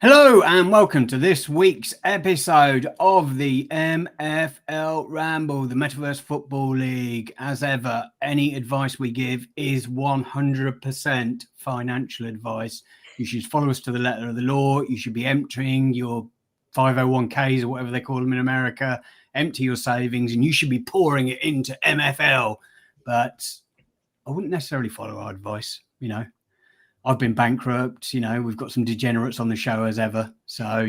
Hello and welcome to this week's episode of the MFL Ramble, the Metaverse Football League. As ever, any advice we give is 100% financial advice. You should follow us to the letter of the law. You should be emptying your 501ks or whatever they call them in America, empty your savings, and you should be pouring it into MFL. But I wouldn't necessarily follow our advice, I've been bankrupt, we've got some degenerates on the show as ever. So,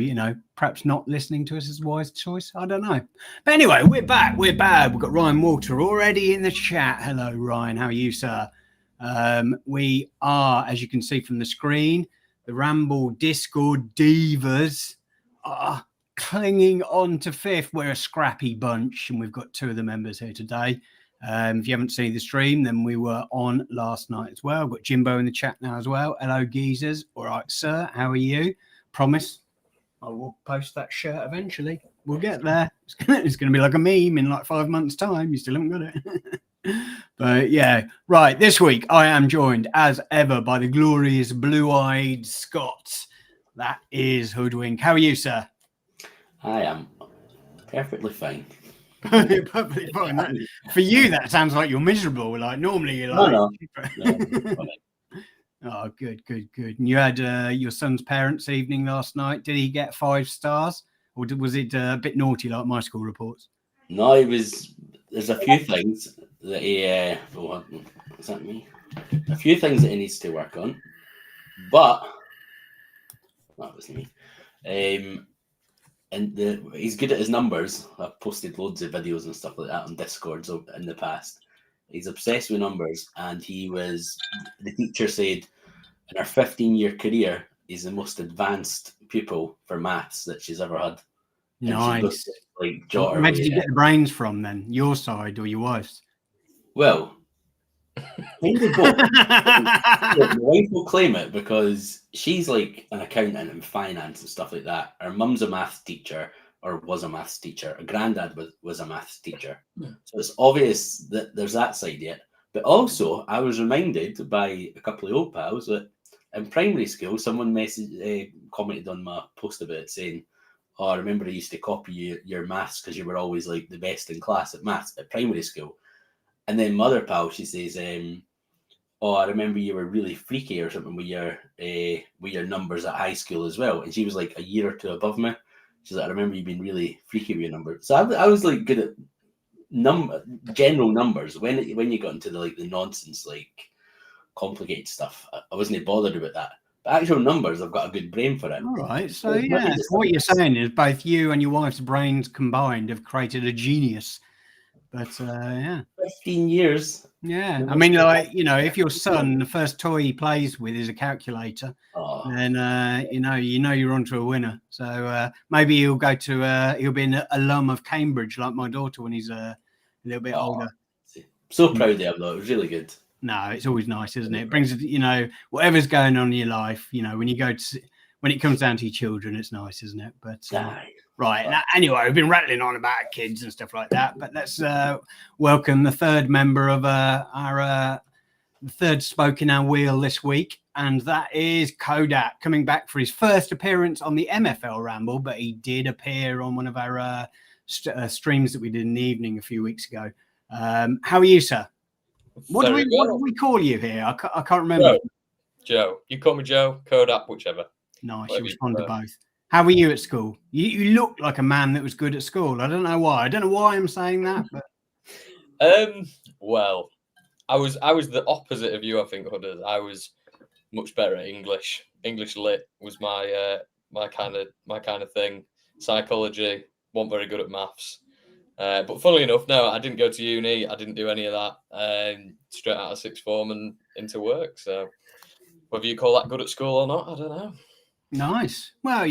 perhaps not listening to us is a wise choice. I don't know. But anyway, we're back. We've got Ryan Walter already in the chat. Hello, Ryan. How are you, sir? We are, as you can see from the screen, the Ramble Discord divas are clinging on to fifth. We're a scrappy bunch, and we've got two of the members here today. If you haven't seen the stream, then we were on last night as well. I've got Jimbo in the chat now as well. Hello, geezers. All right, sir. How are you? Promise I will post that shirt eventually. We'll get there. It's going to be like a meme in like 5 months' time. You still haven't got it. But yeah, right. This week, I am joined as ever by the glorious blue-eyed Scott. That is Hoodwink. How are you, sir? I am perfectly fine. Perfectly fine. For you, that sounds like you're miserable. Like normally you're like, no. Oh, good. And you had your son's parents' evening last night. Did he get 5 stars, or was it a bit naughty like my school reports? No, it was. There's a few things that he. Is that me? A few things that he needs to work on, but that was me. And he's good at his numbers. I've posted loads of videos and stuff like that on Discord in the past. He's obsessed with numbers, and the teacher said in her 15-year career, he's the most advanced pupil for maths that she's ever had. Nice. Where did you get the brains from then? Your side or your wife's? Well, kind of both. My wife will claim it because she's like an accountant and finance and stuff like that. Her mum's a maths teacher, or was a maths teacher. Her granddad was a maths teacher. So it's obvious that there's that side yet. But also, I was reminded by a couple of old pals that in primary school, someone commented on my post about it saying, "Oh, I remember I used to copy your maths because you were always like the best in class at maths at primary school." And then my other pal, she says, "Oh, I remember you were really freaky or something with your numbers at high school as well." And she was like a year or two above me. She's like, "I remember you being really freaky with your numbers." So I was like good at general numbers. When you got into the nonsense, like complicated stuff, I wasn't bothered about that. But actual numbers, I've got a good brain for it. All right. So yeah, what you're saying is both you and your wife's brains combined have created a genius. But yeah, 15 years. Yeah, I mean, like, if your son, the first toy he plays with is a calculator, then you're onto a winner. So maybe he'll be an alum of Cambridge like my daughter when he's a little bit older. So proud of him though. It was really good. No, it's always nice, isn't it? It brings, whatever's going on in your life, when it comes down to your children, it's nice, isn't it? But right. Now, anyway, we've been rattling on about kids and stuff like that, but let's welcome the third member of our third spoke in our wheel this week, and that is Kodap, coming back for his first appearance on the MFL Ramble, but he did appear on one of our streams that we did in the evening a few weeks ago. How are you, sir? What do we call you here? I can't remember. Joe. You call me Joe, Kodap, whichever. Nice. You respond to both. How were you at school? You look like a man that was good at school. I don't know why. I don't know why I'm saying that, but well, I was the opposite of you, I think, Hooders. I was much better at English. English lit was my kind of thing. Psychology, wasn't very good at maths. But funnily enough, no, I didn't go to uni. I didn't do any of that. Straight out of sixth form and into work. So whether you call that good at school or not, I don't know. Nice. Well,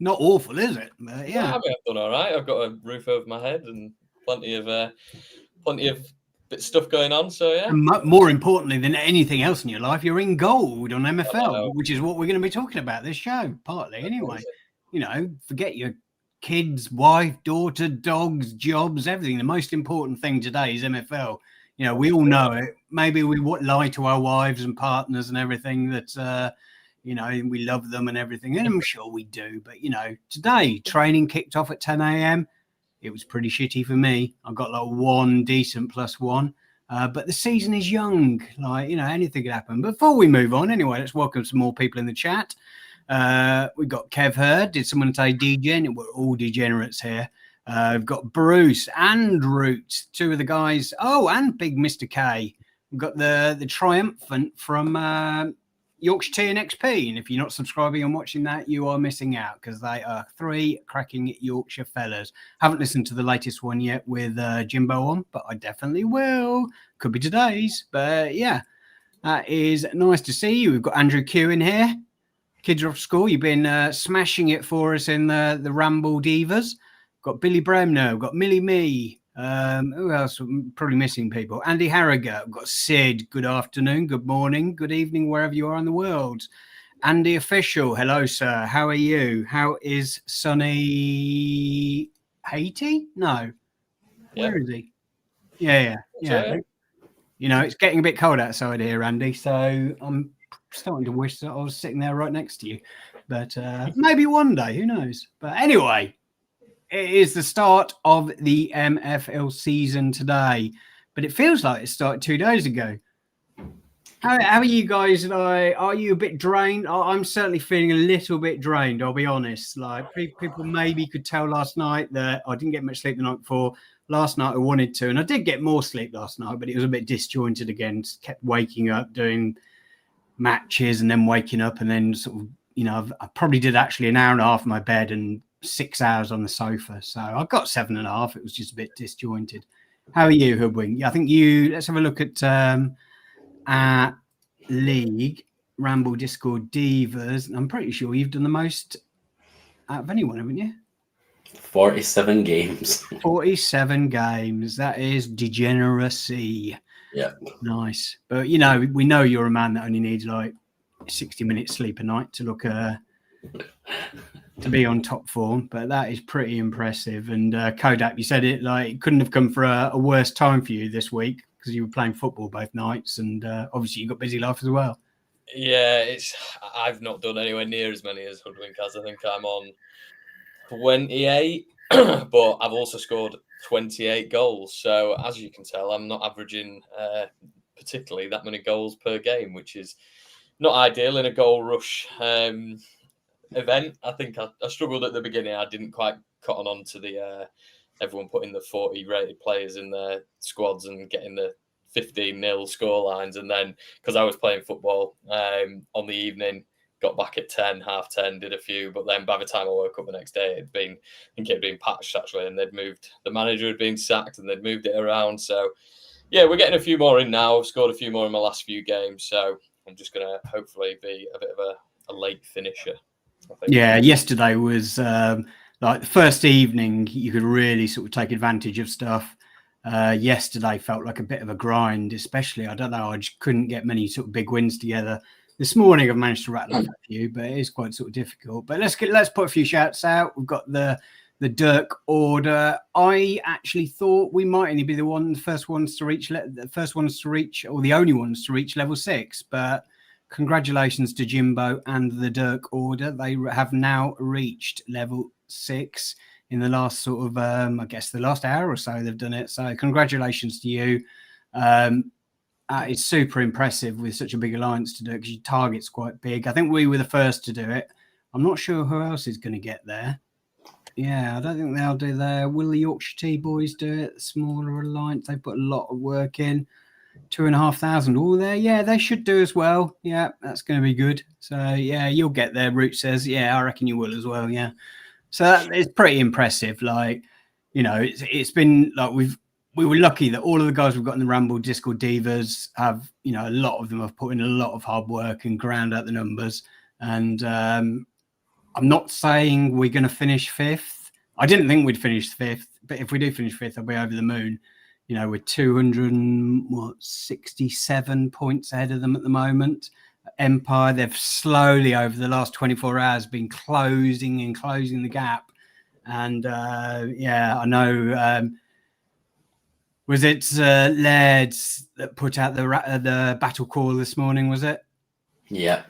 not awful, is it? But yeah, well, I mean, I've done all right. I've got a roof over my head and plenty of stuff going on. So yeah. And more importantly than anything else in your life, you're in gold on MFL, which is what we're going to be talking about this show, partly anyway. Forget your kids, wife, daughter, dogs, jobs, everything. The most important thing today is MFL. We all know it. Maybe we lie to our wives and partners and everything that you know, and we love them and everything. And I'm sure we do. But, you know, today training kicked off at 10 a.m. It was pretty shitty for me. I got like one decent +1. But the season is young. Like, you know, anything could happen. Before we move on, anyway, let's welcome some more people in the chat. We've got Kev Hurd. Did someone say degen? We're all degenerates here. We've got Bruce and Root, two of the guys. Oh, and Big Mr. K. We've got the triumphant from Yorkshire TNXP. And if you're not subscribing and watching that, you are missing out because they are 3 cracking Yorkshire fellas. Haven't listened to the latest one yet with Jimbo on, but I definitely will. Could be today's, but yeah, that is nice to see you. We've got Andrew Q in here. Kids are off school. You've been smashing it for us in the Ramble Divas. Got Billy Bremner, got Millie Me. Who else? I'm probably missing people. Andy Harrogate. Got Sid. Good afternoon, good morning, good evening, wherever you are in the world. Andy Official. Hello, sir. How are you? How is sunny Haiti? No. Yeah. Where is he? Yeah. You know, it's getting a bit cold outside here, Andy. So I'm starting to wish that I was sitting there right next to you. But maybe one day, who knows? But anyway, it is the start of the MFL season today, but it feels like it started 2 days ago. How are you guys? Like, are you a bit drained? I'm certainly feeling a little bit drained. I'll be honest. Like, people maybe could tell last night that I didn't get much sleep the night before. Last night I wanted to, and I did get more sleep last night, but it was a bit disjointed again. Just kept waking up, doing matches, and then waking up, and then sort of, you know, I probably did actually an hour and a half in my bed and 6 hours on the sofa. So I got 7.5. It was just a bit disjointed. How are you, Hoodwink? I think let's have a look at our league, Ramble Discord Divas. I'm pretty sure you've done the most out of anyone, haven't you? 47 games. 47 games. That is degeneracy. Yeah. Nice. But, you know, we know you're a man that only needs like 60 minutes sleep a night to look to be on top form, but that is pretty impressive. And Kodap, you said it like it couldn't have come for a worse time for you this week because you were playing football both nights, and obviously you got busy life as well. Yeah, I've not done anywhere near as many as Hoodwink has. I think I'm on 28, but I've also scored 28 goals. So as you can tell, I'm not averaging particularly that many goals per game, which is not ideal in a goal rush event. I think I struggled at the beginning. I didn't quite cotton on to the everyone putting the 40 rated players in their squads and getting the 15-0 score lines. And then because I was playing football on the evening, got back at 10, half 10, did a few. But then by the time I woke up the next day, I think it had been patched actually, and the manager had been sacked and they'd moved it around. So yeah, we're getting a few more in now. I've scored a few more in my last few games. So I'm just going to hopefully be a bit of a late finisher. Yeah, yesterday was like the first evening you could really sort of take advantage of stuff. Yesterday felt like a bit of a grind, especially, I don't know, I just couldn't get many sort of big wins together. This morning I've managed to rattle off a few, but it is quite sort of difficult. But let's put a few shouts out. We've got the Dirk order. I actually thought we might only be the first ones to reach, or the only ones to reach level 6, but congratulations to Jimbo and the Dirk order. They have now reached level 6 in the last sort of, I guess, the last hour or so they've done it. So congratulations to you. It's super impressive with such a big alliance to do it because your target's quite big. I think we were the first to do it. I'm not sure who else is going to get there. Yeah, I don't think they'll do there. Will the Yorkshire Tea boys do it? The smaller alliance, they put a lot of work in. 2,500 all there. Yeah, they should do as well. Yeah, that's going to be good. So yeah, you'll get there. Root says, yeah, I reckon you will as well. Yeah, so it's pretty impressive. Like, you know, it's been like we were lucky that all of the guys we've got in the Ramble Discord Divas have, you know, a lot of them have put in a lot of hard work and ground out the numbers. And I'm not saying we're going to finish 5th. I didn't think we'd finish 5th, but if we do finish 5th, I'll be over the moon. You know, we're 267 points ahead of them at the moment. Empire, they've slowly over the last 24 hours been closing the gap. And yeah, I know. Was it Laird's that put out the battle call this morning? Was it? Yeah.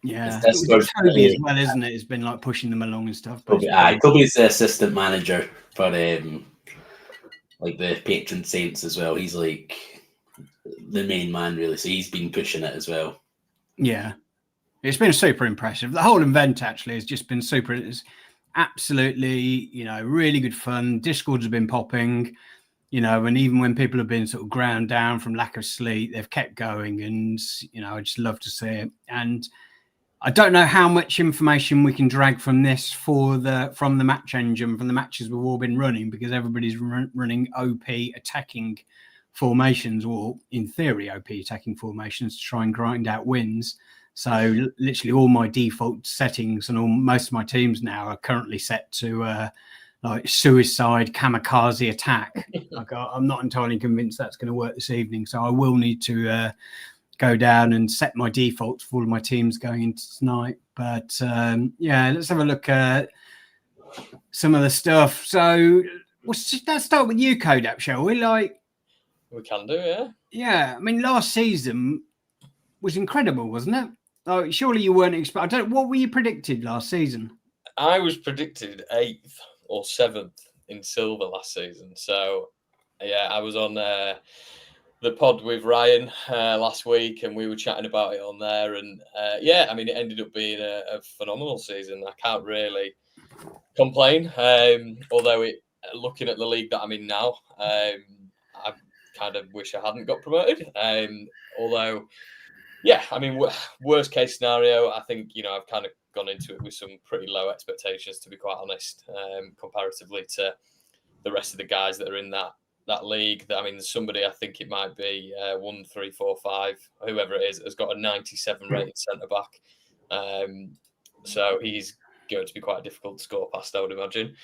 Yeah, It's Discord's Toby as well, isn't it? It's been like pushing them along and stuff. But Toby's the assistant manager for like the patron saints as well. He's like the main man, really. So he's been pushing it as well. Yeah, it's been super impressive. The whole event actually has just been super. It's absolutely, really good fun. Discords have been popping, and even when people have been sort of ground down from lack of sleep, they've kept going, and I just love to see it. And I don't know how much information we can drag from this from the match engine, from the matches we've all been running, because everybody's running OP attacking formations, or in theory OP attacking formations, to try and grind out wins. So literally all my default settings and most of my teams now are currently set to like suicide kamikaze attack. Like, I'm not entirely convinced that's going to work this evening, so I will need to go down and set my defaults for all of my teams going into tonight. But let's have a look at some of the stuff. So let's start with you, Kodap, shall we? We can do, yeah. Yeah, I mean, last season was incredible, wasn't it? Oh, surely you weren't expecting. What were you predicted last season? I was predicted 8th or 7th in silver last season. So, yeah, I was on the pod with Ryan last week, and we were chatting about it on there. And it ended up being a phenomenal season. I can't really complain. Although looking at the league that I'm in now, I kind of wish I hadn't got promoted. Although, yeah, I mean, worst case scenario, I think, I've kind of gone into it with some pretty low expectations, to be quite honest, comparatively to the rest of the guys that are in that league. I mean, somebody, I think it might be 1, 3, 4, 5, whoever it is, has got a 97 rated centre back. So he's going to be quite difficult to score past, I would imagine.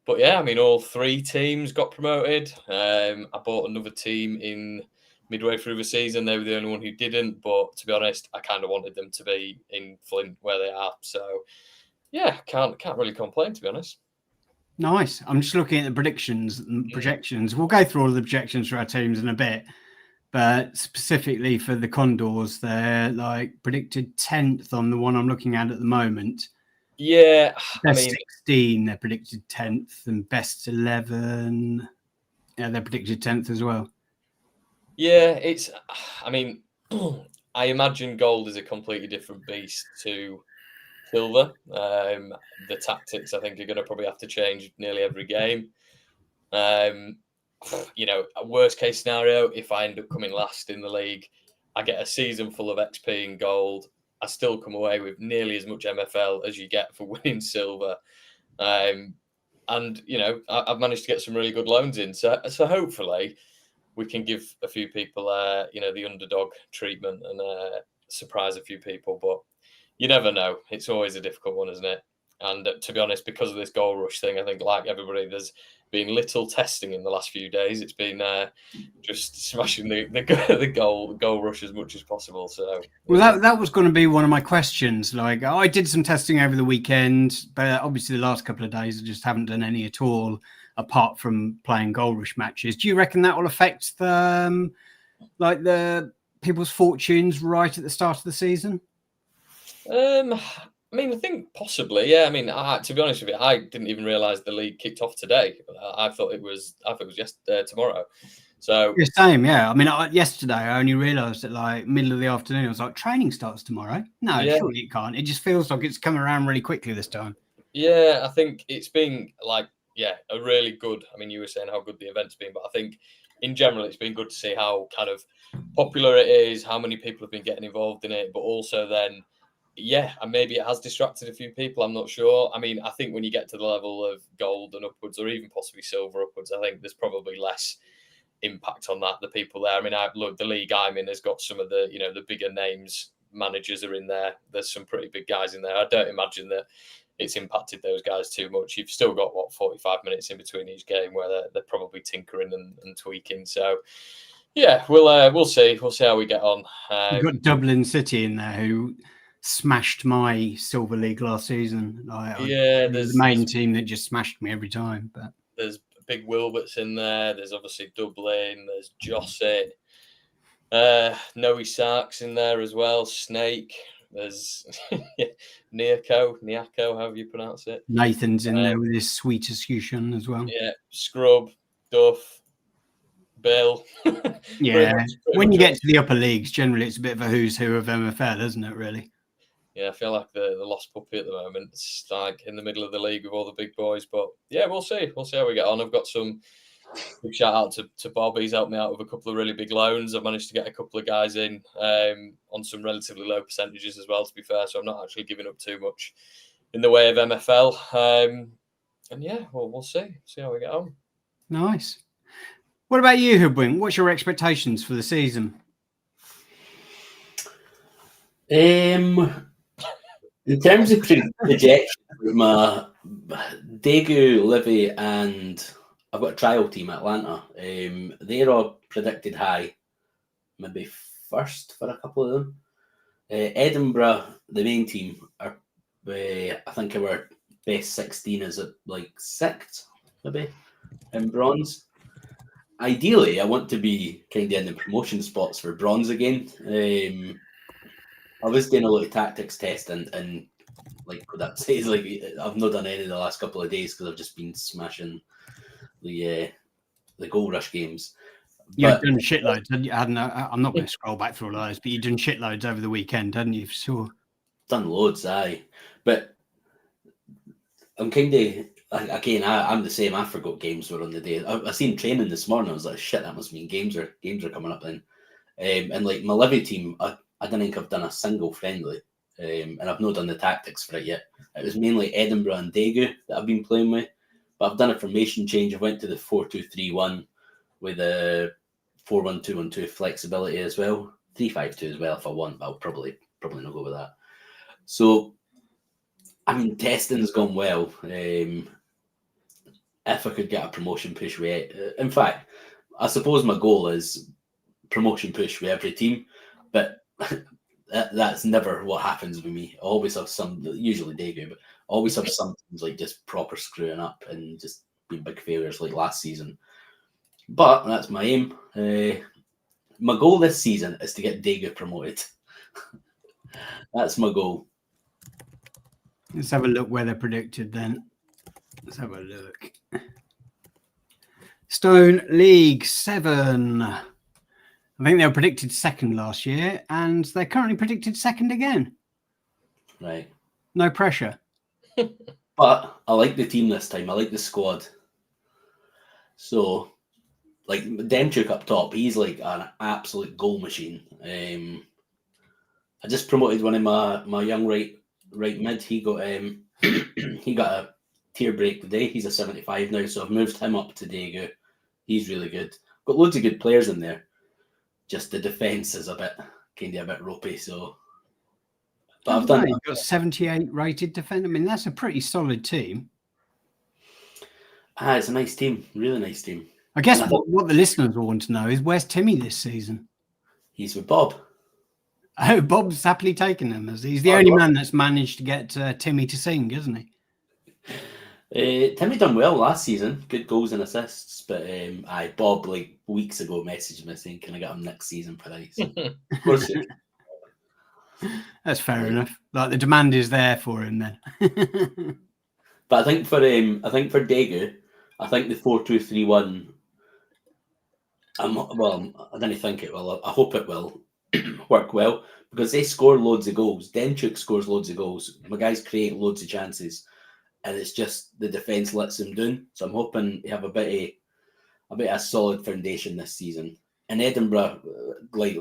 But yeah, I mean, all 3 teams got promoted. I bought another team in midway through the season. They were the only one who didn't. But to be honest, I kind of wanted them to be in Flint where they are. So yeah, can't really complain, to be honest. Nice. I'm just looking at the predictions and projections. We'll go through all of the projections for our teams in a bit, but specifically for the Condors, they're like predicted 10th on the one I'm looking at the moment. Yeah, best 16, they're predicted 10th, and best 11, they're predicted 10th as well. Yeah, I imagine gold is a completely different beast to silver. The tactics, I think, are going to probably have to change nearly every game. A worst case scenario, if I end up coming last in the league, I get a season full of XP in gold. I still come away with nearly as much MFL as you get for winning silver. And, I've managed to get some really good loans in. So hopefully we can give a few people, the underdog treatment and surprise a few people. But you never know. It's always a difficult one, isn't it? And to be honest, because of this goal rush thing, I think, like everybody, there's been little testing in the last few days. It's been just smashing the goal rush as much as possible. So, well, that was going to be one of my questions. Like, I did some testing over the weekend, but obviously the last couple of days I just haven't done any at all, apart from playing goal rush matches. Do you reckon that will affect the people's fortunes right at the start of the season? I think possibly, yeah. To be honest with you, I didn't even realise the league kicked off today. I thought it was tomorrow. So the same, yeah. Yesterday I only realised at middle of the afternoon. I was like, training starts tomorrow. No, yeah. Surely it can't. It just feels like it's coming around really quickly this time. Yeah, I think it's been a really good. You were saying how good the event's been, but I think in general it's been good to see how kind of popular it is, how many people have been getting involved in it, but also then. Yeah, and maybe it has distracted a few people. I'm not sure. I think when you get to the level of gold and upwards, or even possibly silver upwards, I think there's probably less impact on that. The people there. The league I'm in has got some of the the bigger names. Managers are in there. There's some pretty big guys in there. I don't imagine that it's impacted those guys too much. You've still got 45 minutes in between each game where they're probably tinkering and tweaking. So yeah, we'll see. We'll see how we get on. You've got Dublin City in there who smashed my silver league last season. There's the main team that just smashed me every time. But there's Big Wilbert's in there. There's obviously Dublin. There's Josset. Noe Sark's in there as well. Snake. There's Niako, however you pronounce it. Nathan's in there with his sweet execution as well. Yeah, Scrub, Duff, Bill. Yeah, pretty when much you all. get to the upper leagues, generally it's a bit of a who's who of MFL, isn't it, really? Yeah, I feel like the lost puppy at the moment. It's like in the middle of the league with all the big boys. But yeah, we'll see. We'll see how we get on. I've got some big shout out to Bob. He's helped me out with a couple of really big loans. I've managed to get a couple of guys in on some relatively low percentages as well, to be fair. So I'm not actually giving up too much in the way of MFL. And yeah, we'll see how we get on. Nice. What about you, Hoodwink? What's your expectations for the season? In terms of projection, my Daegu, Livy, and I've got a trial team, Atlanta. They're all predicted high, maybe first for a couple of them. Edinburgh, the main team, are I think our best 16 is at like 6th, maybe, in bronze. Ideally, I want to be kind of in the promotion spots for bronze again. I was doing a lot of tactics testing, and like Kodap says, like I've not done any the last couple of days because I've just been smashing the goal rush games. You've done shitloads. I'm not going to scroll back through all those, but you've done shitloads over the weekend, hadn't you? For sure. Done loads, aye. But I'm kind of again. I'm the same. I forgot games were on the day. I seen training this morning. I was like, shit, that must mean games are coming up then. And like my Livy team, I don't think I've done a single friendly, and I've not done the tactics for it yet. It was mainly Edinburgh and Daegu that I've been playing with, but I've done a formation change. I went to the 4-2-3-1 with a 4-1-2-1-2 flexibility as well, 3-5-2 as well if I want, but I'll probably not go with that. So, I mean, testing's gone well. If I could get a promotion push with it, in fact, I suppose my goal is promotion push with every team, but that's never what happens with me. I always have usually Daegu, but I always have some teams like just proper screwing up and just being big failures like last season. But that's my aim. My goal this season is to get Daegu promoted. That's my goal. Let's have a look where they're predicted then. Let's have a look. Stone League 7. I think they were predicted second last year, and they're currently predicted second again. Right. No pressure. But I like the team this time. I like the squad. So, like Demchuk up top, he's like an absolute goal machine. I just promoted one of my young right mid. He got he got a tier break today. He's a 75 now, so I've moved him up to Daegu. He's really good. Got loads of good players in there. Just the defense is a bit ropey. So, but I've done. You've got 78 rated defender. I mean, that's a pretty solid team. It's a nice team, really nice team. I guess what the listeners will want to know is where's Timmy this season? He's with Bob. Oh, Bob's happily taken him. He's the only man that's managed to get Timmy to sing, isn't he? Timmy done well last season, good goals and assists. But Bob like weeks ago messaged me saying, "Can I get him next season, please?" Of course. That's fair enough. Like the demand is there for him then. But I think for Daegu, I think the 4-2-3-1. I don't think it will. I hope it will work well because they score loads of goals. Demchuk scores loads of goals. My guys create loads of chances, and it's just the defense lets them down. So I'm hoping they have a bit of a solid foundation this season. And Edinburgh, like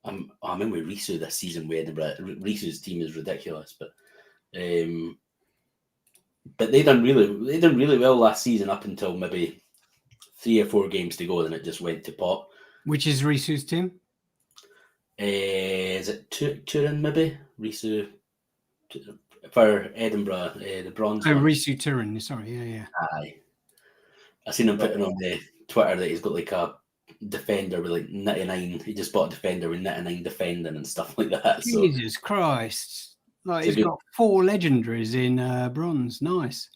I'm in with Risu this season with Edinburgh. Risu's team is ridiculous, but they done really well last season up until maybe 3 or 4 games to go, then it just went to pot. Which is Risu's team? Is it Turin maybe? Risu for Edinburgh, the bronze. Oh, Risu Turin. Sorry, yeah. Aye. I seen him putting on the Twitter that he's got like a defender with like 99. He just bought a defender with 99 defending and stuff like that. Jesus Christ. Like he's got 4 legendaries in bronze. Nice.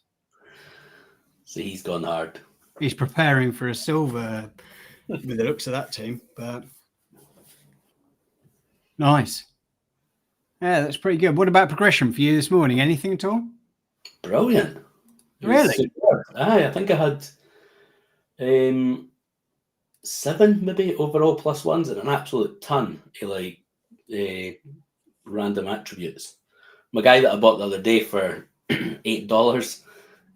So he's gone hard. He's preparing for a silver with the looks of that team, but nice. Yeah, that's pretty good. What about progression for you this morning? Anything at all? Brilliant. It was Really? superb. Aye, I think I had 7 maybe overall +1s and an absolute ton of like random attributes. My guy that I bought the other day for $8,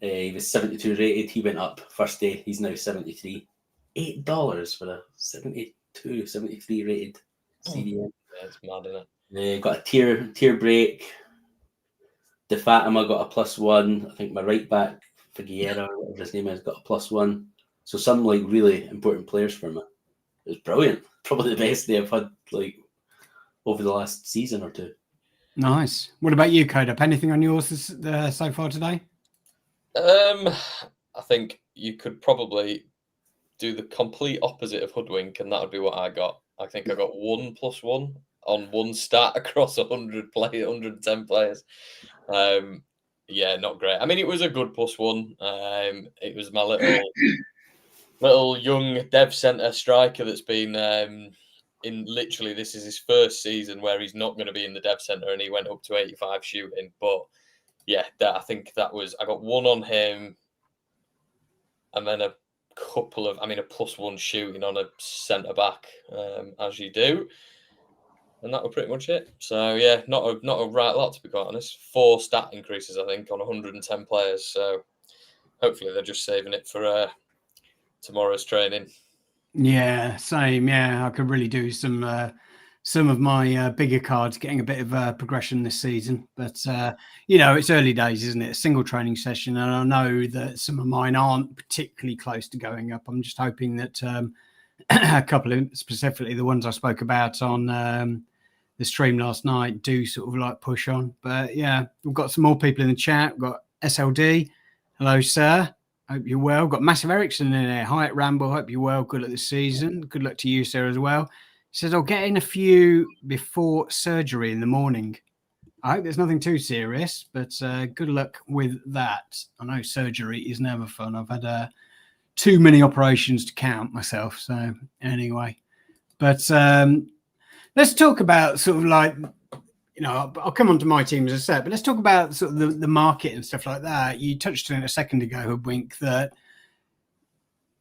he was 72 rated. He went up first day. He's now 73. $8 for a 72, 73 rated CDM. Yeah, it's mad, isn't Got a tier break. De Fatima got a +1. I think my right back, Figueroa, whatever his name is, got a +1. So some like really important players for me. It was brilliant. Probably the best day I've had like over the last season or two. Nice. What about you, Kodap? Anything on yours so far today? I think you could probably do the complete opposite of Hoodwink, and that would be what I got. I think I got 1+1 on one stat across 110 players. Yeah, not great. I mean, it was a good +1. It was my little young dev centre striker that's been in literally, this is his first season where he's not going to be in the dev centre, and he went up to 85 shooting. But yeah, I think that was, I got 1 on him, and then a couple of, I mean, a +1 shooting on a centre back, as you do. And that was pretty much it. So yeah, not a right lot, to be quite honest. 4 stat increases, I think, on 110 players. So hopefully they're just saving it for tomorrow's training. Yeah, same. Yeah, I could really do some of my bigger cards getting a bit of progression this season. But it's early days, isn't it? A single training session, and I know that some of mine aren't particularly close to going up. I'm just hoping that a couple of, specifically the ones I spoke about on the stream last night, do sort of like push on. But yeah, we've got some more people in the chat. We've got SLD. Hello, sir. Hope you're well. Got Massive Ericsson in there. Hi at Ramble. Hope you're well. Good luck this season. Good luck to you, sir, as well. He says, I'll get in a few before surgery in the morning. I hope there's nothing too serious, but good luck with that. I know surgery is never fun. I've had too many operations to count myself. So anyway, but let's talk about sort of like, I'll come on to my team as I said, but let's talk about sort of the market and stuff like that. You touched on it a second ago, Hoodwink, that,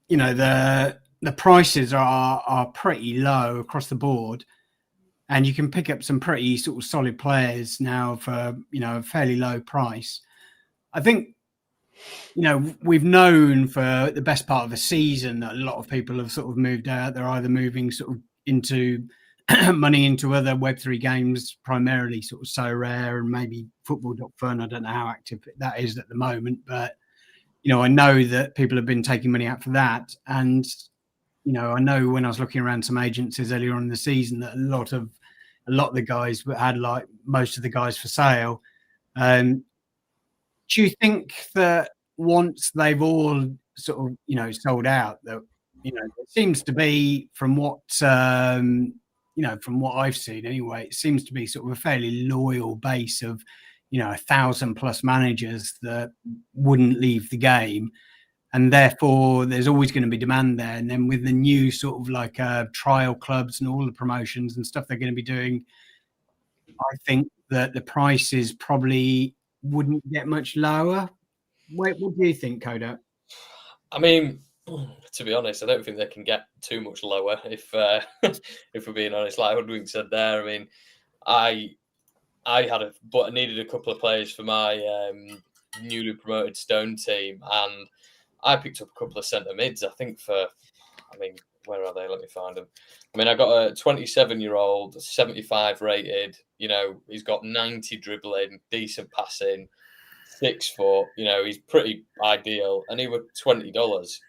the prices are pretty low across the board, and you can pick up some pretty sort of solid players now for, a fairly low price. I think, we've known for the best part of a season that a lot of people have sort of moved out. They're either moving sort of into money into other Web3 games, primarily sort of So Rare and maybe Football.Fun. I don't know how active that is at the moment, but, I know that people have been taking money out for that. And, I know when I was looking around some agencies earlier on in the season that a lot of the guys had like most of the guys for sale. Do you think that once they've all sort of, sold out, that, it seems to be from what, from what I've seen anyway, it seems to be sort of a fairly loyal base of, 1,000+ managers that wouldn't leave the game. And therefore, there's always going to be demand there. And then with the new sort of like trial clubs and all the promotions and stuff they're going to be doing, I think that the prices probably wouldn't get much lower. What do you think, Koda? I mean, to be honest, I don't think they can get too much lower. If if we're being honest, like Hoodwink said there, I mean, I needed a couple of players for my newly promoted Stone team, and I picked up a couple of centre mids. I think where are they? Let me find them. I mean, I got a 27-year-old, 75 rated. He's got 90 dribbling, decent passing, 6 foot. He's pretty ideal, and he was $20.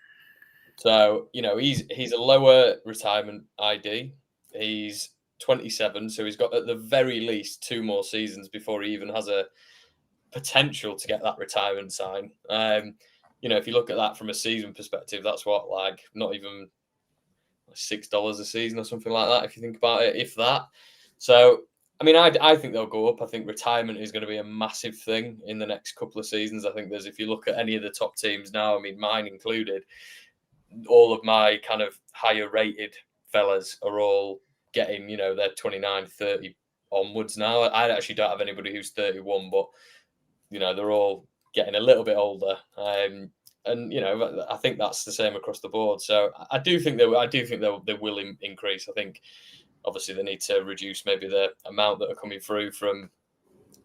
So he's a lower retirement ID. He's 27, so he's got at the very least 2 more seasons before he even has a potential to get that retirement sign. If you look at that from a season perspective, that's what, like, not even $6 a season or something like that, if you think about it, if that. So, I mean, I think they'll go up. I think retirement is going to be a massive thing in the next couple of seasons. I think if you look at any of the top teams now, I mean, mine included, all of my kind of higher rated fellas are all getting, their 29, 30 onwards now. I actually don't have anybody who's 31, but they're all getting a little bit older. And I think that's the same across the board. So I do think they will increase. I think obviously they need to reduce maybe the amount that are coming through from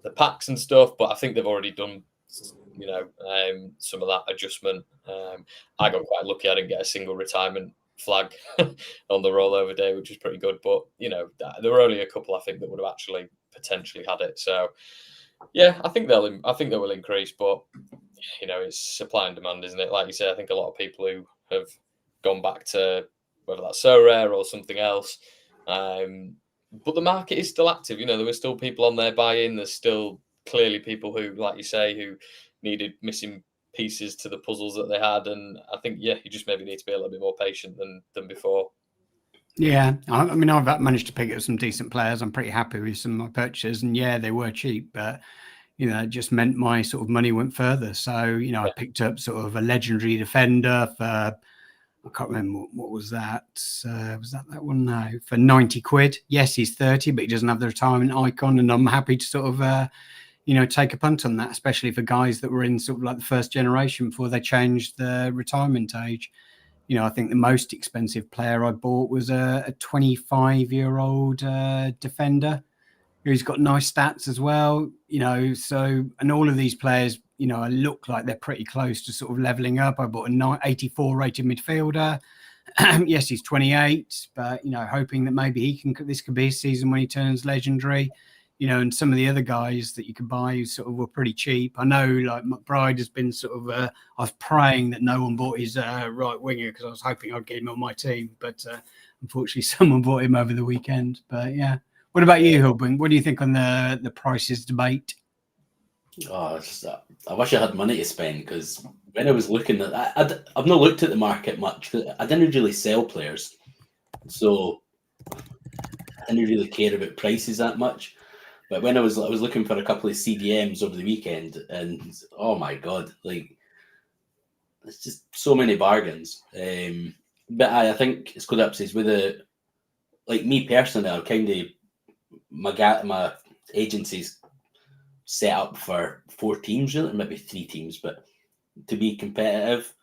the packs and stuff, but I think they've already done some of that adjustment. I got quite lucky; I didn't get a single retirement flag on the rollover day, which was pretty good. But there were only a couple I think that would have actually potentially had it. So yeah, I think they will increase, but it's supply and demand, isn't it? Like you say, I think a lot of people who have gone back to whether that's so rare or something else. But the market is still active. There were still people on there buying. There's still clearly people who, like you say, who needed missing pieces to the puzzles that they had. And I think, you just maybe need to be a little bit more patient than before. Yeah, I mean, I've managed to pick up some decent players. I'm pretty happy with some of my purchases, and they were cheap, but it just meant my sort of money went further. So I picked up sort of a legendary defender for, I can't remember what was that. Was that one? No, for 90 quid. Yes, he's 30, but he doesn't have the retirement icon, and I'm happy to sort of take a punt on that, especially for guys that were in sort of like the first generation before they changed the retirement age. I think the most expensive player I bought was a 25-year-old defender who's got nice stats as well. So, and all of these players, look like they're pretty close to sort of leveling up. I bought a 84 rated midfielder. Yes, he's 28, but, hoping that maybe this could be a season when he turns legendary. And some of the other guys that you could buy who sort of were pretty cheap. I know, like McBride has been sort of, I was praying that no one bought his right winger because I was hoping I'd get him on my team. But unfortunately, someone bought him over the weekend. But yeah. What about you, Hoodwink? What do you think on the prices debate? Oh, I wish I had money to spend, because when I was looking at I've not looked at the market much. I didn't really sell players. So I didn't really care about prices that much. But when I was looking for a couple of CDMs over the weekend, and oh my god, like it's just so many bargains. But I think it's Kodaps says with like me personally, I'm kind of my agency's set up for 4 teams, really, maybe 3 teams, but to be competitive.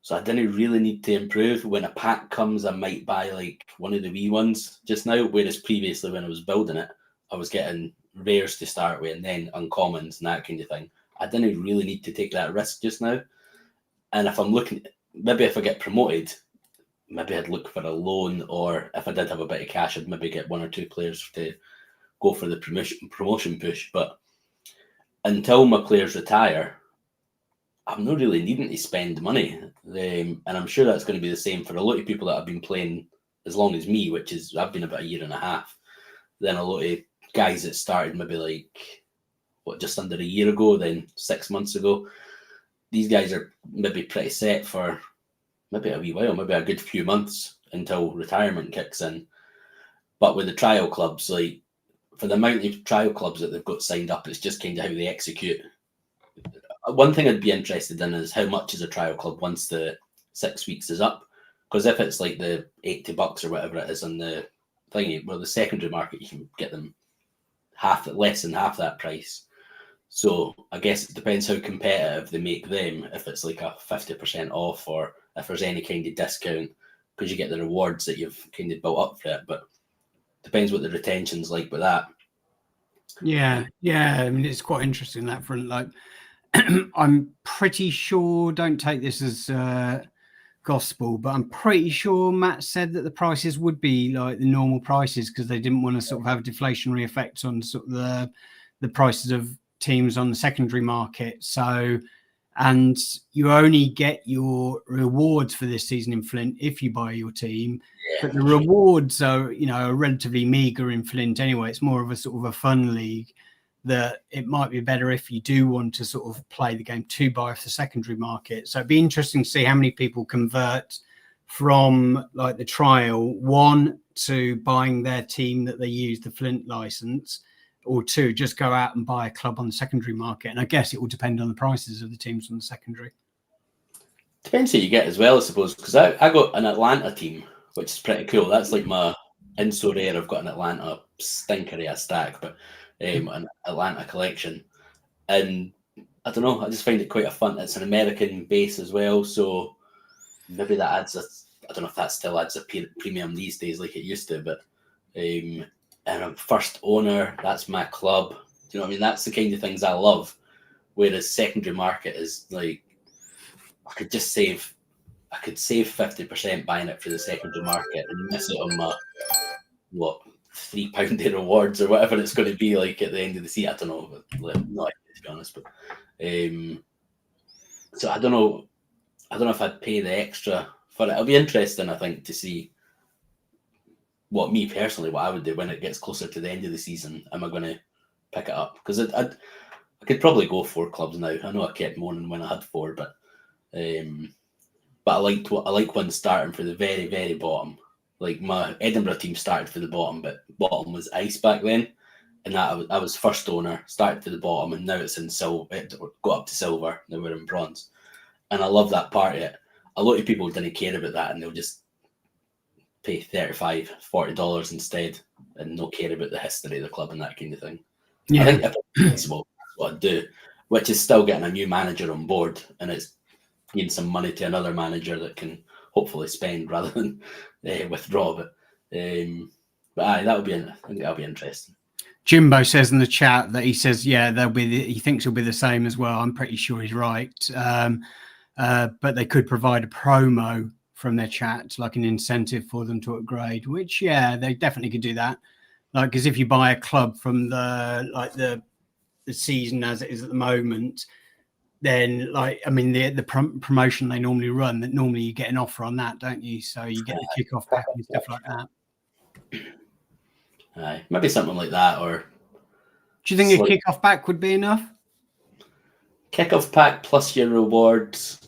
So I didn't really need to improve. When a pack comes, I might buy like one of the wee ones just now, whereas previously when I was building it, I was getting rares to start with and then uncommons and that kind of thing. I didn't really need to take that risk just now. And if I'm looking, maybe if I get promoted, maybe I'd look for a loan, or if I did have a bit of cash, I'd maybe get 1 or 2 players to go for the promotion push. But until my players retire, I'm not really needing to spend money. And I'm sure that's going to be the same for a lot of people that have been playing as long as me, which is I've been about 1.5 years. Then a lot of guys that started maybe like just under 1 year ago, then 6 months ago. These guys are maybe pretty set for maybe a wee while, maybe a good few months until retirement kicks in. But with the trial clubs, like for the amount of trial clubs that they've got signed up, it's just kind of how they execute. One thing I'd be interested in is how much is a trial club once the 6 weeks is up. Because if it's like the $80 or whatever it is on the thingy, well, the secondary market, you can get them less than half that price. So I guess it depends how competitive they make them, if it's like a 50% off or if there's any kind of discount, because you get the rewards that you've kind of built up for it. But depends what the retention's like with that. Yeah. I mean, it's quite interesting that front. Like, I'm pretty sure, don't take this as gospel, but I'm pretty sure Matt said that the prices would be like the normal prices because they didn't want to sort of have a deflationary effect on sort of the prices of teams on the secondary market. So, and you only get your rewards for this season in Flint if you buy your team. But the rewards are, are relatively meager in Flint anyway. It's more of a sort of a fun league that it might be better if you do want to sort of play the game to buy off the secondary market. So it'd be interesting to see how many people convert from like the trial, 1, to buying their team that they use the Flint license, or 2, just go out and buy a club on the secondary market. And I guess it will depend on the prices of the teams on the secondary. Depends who you get as well, I suppose, because I got an Atlanta team, which is pretty cool. That's like my in so rare. I've got an Atlanta stinkery a stack, but an Atlanta collection, and I don't know. I just find it quite a fun. It's an American base as well, so maybe that adds a. I don't know if that still adds a premium these days like it used to, but and I'm first owner. That's my club. Do you know what I mean? That's the kind of things I love. Whereas secondary market is like, I could save 50% buying it for the secondary market and miss it on my £3 rewards or whatever it's going to be like at the end of the season. I don't know, not to be honest, but so I don't know if I'd pay the extra for it. It'll be interesting, I think, to see what I would do when it gets closer to the end of the season. Am I going to pick it up? Because I could probably go 4 clubs now. I know I kept moaning when I had 4, but I like one starting for the very, very bottom. Like my Edinburgh team started for the bottom, but bottom was ice back then, and that I was first owner, started for the bottom, and now it's in silver. It got up to silver. Now we're in bronze, and I love that part of it. A lot of people didn't care about that, and they'll just pay $35, $40 instead, and not care about the history of the club and that kind of thing. Yeah. I think if it's possible, that's what I'd do, which is still getting a new manager on board, and it's giving some money to another manager that can hopefully spend rather than withdraw. But aye, I think that'll be interesting. Jimbo says in the chat that he says, yeah, he thinks it'll be the same as well. I'm pretty sure he's right. But they could provide a promo from their chat, like an incentive for them to upgrade, which, yeah, they definitely could do that. Like, because if you buy a club from the season as it is at the moment, then the promotion they normally run, that normally you get an offer on that, don't you? So you get the kickoff pack and stuff like that. Aye, maybe something like that. Or do you think a kickoff pack would be enough? Kickoff pack plus your rewards.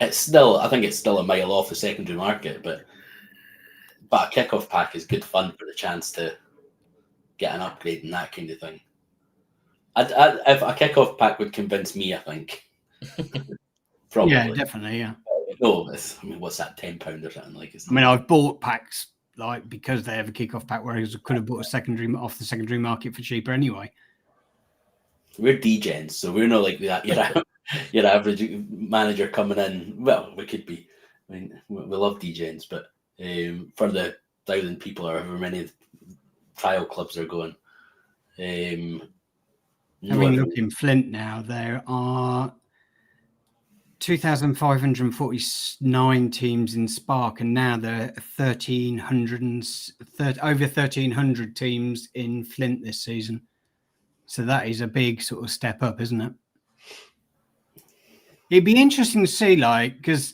I think it's still a mile off the secondary market, but a kickoff pack is good fun for the chance to get an upgrade and that kind of thing. If a kickoff pack would convince me, I think. Probably. Yeah, definitely. Yeah. No, what's that, £10 or something like? I've bought packs because they have a kickoff pack, whereas I could have bought off the secondary market for cheaper anyway. We're degens, so we're not like that. Your average manager coming in. Well, we could be. I mean, we love degens, but for the 1,000 people or however many trial clubs are going. Look in Flint now, there are 2,549 teams in Spark, and now there are over 1,300 teams in Flint this season. So that is a big sort of step up, isn't it? It'd be interesting to see, because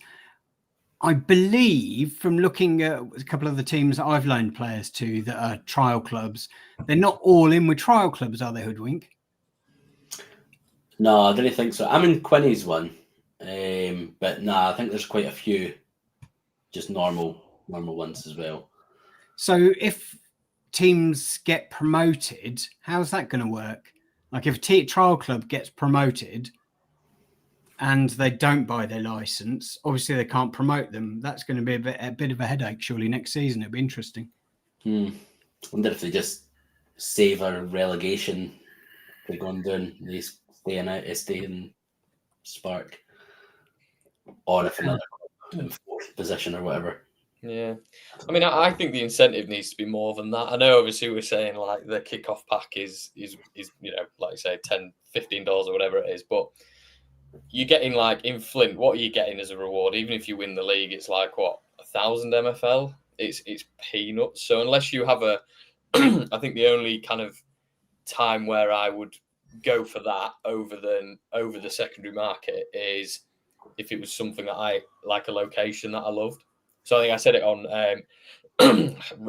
I believe from looking at a couple of the teams that I've loaned players to that are trial clubs, they're not all in with trial clubs, are they, Hoodwink? No, I don't think so. I'm in Quinny's one, but I think there's quite a few just normal ones as well. So if teams get promoted, how's that going to work? Like if a trial club gets promoted and they don't buy their license, obviously they can't promote them. That's going to be a bit of a headache, surely, next season. It'll be interesting. I wonder if they just save a relegation. They're going down, they stay in Spark, or if another in 4th position or whatever. Yeah, I think the incentive needs to be more than that. I know, obviously, we're saying like the kickoff pack is like you say, $10, $15 or whatever it is, but you're getting like in Flint, what are you getting as a reward? Even if you win the league, it's like 1,000 MFL. It's peanuts. So unless you have I think the only kind of time where I would go for that over the secondary market is if it was something that I like, a location that I loved. So I think I said it on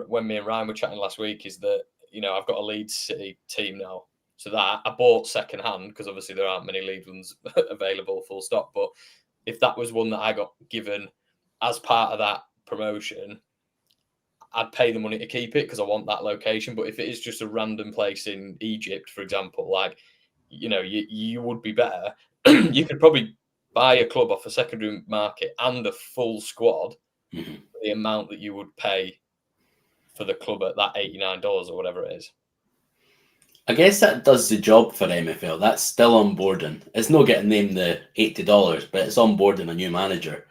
when me and Ryan were chatting last week, is that I've got a Leeds City team now, so that I bought second hand because obviously there aren't many Leeds ones available, full stop. But if that was one that I got given as part of that promotion, I'd pay the money to keep it because I want that location. But if it is just a random place in Egypt, for example, like, you would be better. You could probably buy a club off a secondary market and a full squad for the amount that you would pay for the club at that $89 or whatever it is. I guess that does the job for MFL. That's still onboarding. It's not getting them the $80, but it's onboarding a new manager.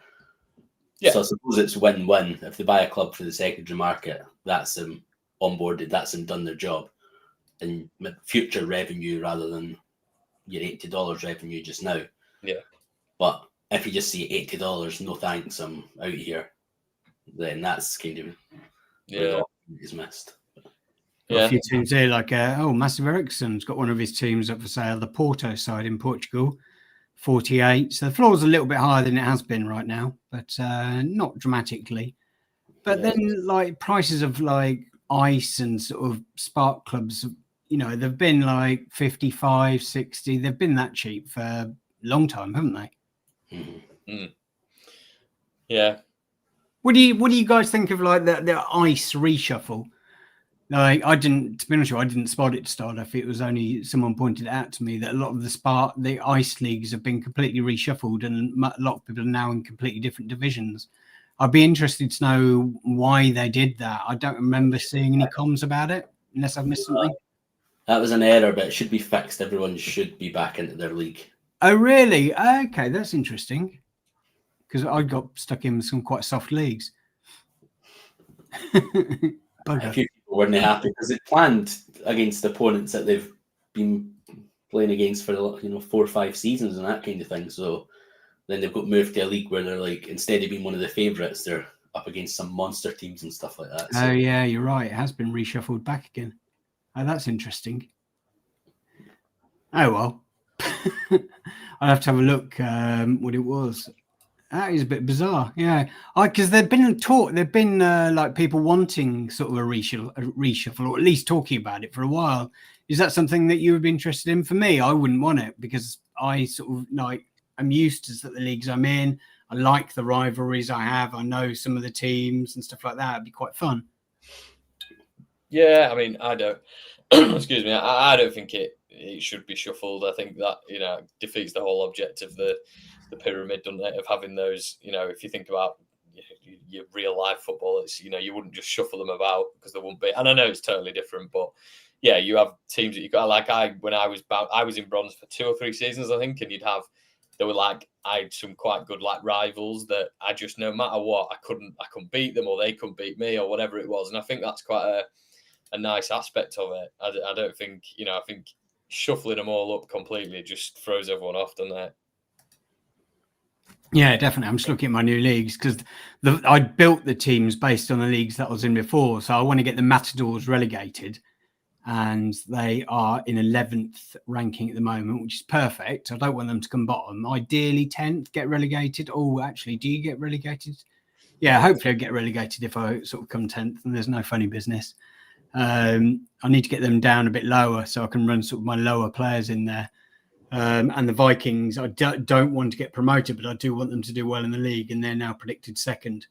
Yeah. So I suppose it's win-win. If they buy a club for the secondary market, that's them onboarded, that's them done their job. And future revenue rather than your $80 revenue just now. Yeah. But if you just see $80, no thanks, I'm out here, then that's kind of where the opportunity is missed. A few teams here, like Massive Ericsson's got one of his teams up for sale, the Porto side in Portugal, 48. So the floor's a little bit higher than it has been right now, but not dramatically. But then, like, prices of like ice and sort of spark clubs, you know, they've been like 55, 60. They've been that cheap for a long time, haven't they? Mm-hmm. Mm. Yeah. What do you guys think of like the ice reshuffle? Like, to be honest with you, I didn't spot it to start off. It was only someone pointed it out to me that a lot of the ice leagues have been completely reshuffled, and a lot of people are now in completely different divisions. I'd be interested to know why they did that. I don't remember seeing any comms about it, unless I've missed something. That was an error, but it should be fixed. Everyone should be back into their league. Oh, really? Okay, that's interesting. Because I got stuck in some quite soft leagues. A few people weren't happy because they planned against opponents that they've been playing against for 4 or 5 seasons and that kind of thing. So then they've got moved to a league where they're like, instead of being one of the favourites, they're up against some monster teams and stuff like that. So. Oh yeah, you're right. It has been reshuffled back again. Oh, that's interesting. Oh well, I'll have to have a look what it was. That is a bit bizarre, yeah. Because they've been like people wanting sort of a reshuffle, or at least talking about it for a while. Is that something that you would be interested in? For me, I wouldn't want it because I sort of like I'm used to the leagues I'm in. I like the rivalries I have. I know some of the teams and stuff like that. It'd be quite fun. Yeah, I mean, I don't. Excuse me. I don't think it should be shuffled. I think that defeats the whole object of the pyramid, doesn't it? Of having those, if you think about your real life football, it's you wouldn't just shuffle them about because there wouldn't be. And I know it's totally different, but yeah, you have teams that you got. Like I was in bronze for 2 or 3 seasons, I think, and there were like I had some quite good like rivals that I just no matter what I couldn't beat them or they couldn't beat me or whatever it was, and I think that's quite a nice aspect of it. I don't think I think shuffling them all up completely just throws everyone off, doesn't it? Yeah, definitely. I'm just looking at my new leagues because I built the teams based on the leagues that I was in before. So I want to get the Matadors relegated, and they are in 11th ranking at the moment, which is perfect. I don't want them to come bottom. Ideally, 10th, get relegated. Oh, actually, do you get relegated? Yeah, hopefully I get relegated if I sort of come 10th and there's no funny business. I need to get them down a bit lower so I can run sort of my lower players in there. And the Vikings, I don't want to get promoted, but I do want them to do well in the league, and they're now predicted 2nd.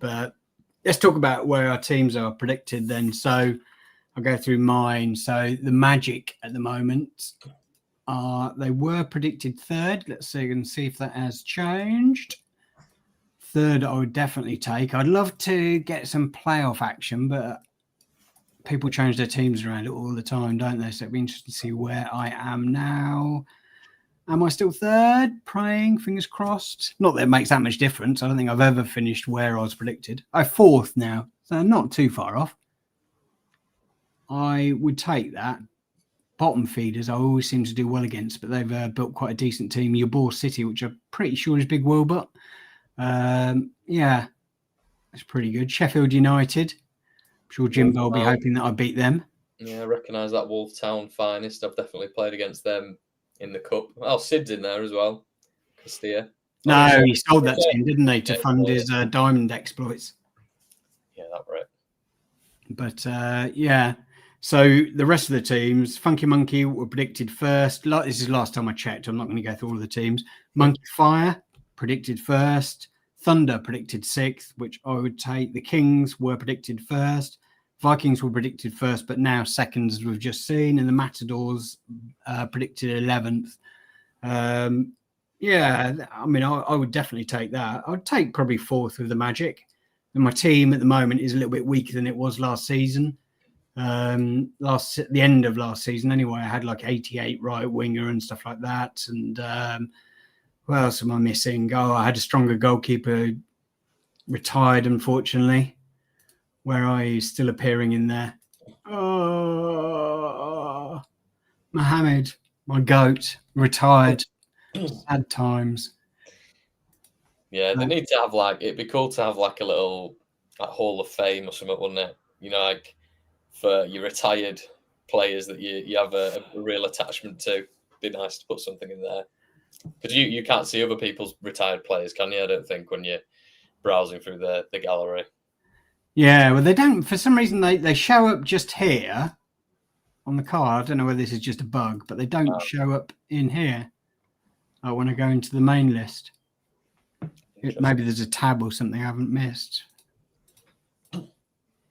But let's talk about where our teams are predicted then. So I'll go through mine. So the Magic at the moment, they were predicted 3rd. Let's see and see if that has changed. 3rd, I would definitely take. I'd love to get some playoff action, but people change their teams around all the time, don't they? So it'd be interesting to see where I am now. Am I still 3rd? Praying, fingers crossed. Not that it makes that much difference. I don't think I've ever finished where I was predicted. I'm 4th now, so not too far off. I would take that. Bottom feeders, I always seem to do well against, but they've built quite a decent team. Your Ball City, which I'm pretty sure is Big Wilbur. Yeah, that's pretty good. Sheffield United. I'm sure Jimbo will be hoping that I beat them. Yeah, I recognise that Wolftown finest. I've definitely played against them in the cup. Well, Sid's in there as well. Castilla. No, he sold that team, didn't he, to fund his diamond exploits. Yeah, that's right. But yeah, so the rest of the teams, Funky Monkey were predicted 1st. This is the last time I checked. I'm not going to go through all of the teams. Monkey Fire predicted 1st. Thunder predicted 6th, which I would take. The Kings were predicted 1st. Vikings were predicted 1st, but now 2nd, as we've just seen. And the Matadors predicted 11th. Yeah, I mean, I would definitely take that. I would take probably 4th with the Magic. And my team at the moment is a little bit weaker than it was last season. The end of last season, anyway, I had like 88 right winger and stuff like that. And what else am I missing? Oh, I had a stronger goalkeeper, retired, unfortunately. Where are you? Still appearing in there. Oh, Mohammed, my goat, retired. Sad times. Yeah, they need to have like, it'd be cool to have like a little like Hall of Fame or something, wouldn't it? You know, like for your retired players that you have a real attachment to. Be nice to put something in there. Because you can't see other people's retired players, can you? I don't think, when you're browsing through the gallery. Yeah, well, they don't, for some reason, they show up just here on the card. I don't know whether this is just a bug, but they don't show up in here. I want to go into the main list. Maybe there's a tab or something I haven't missed.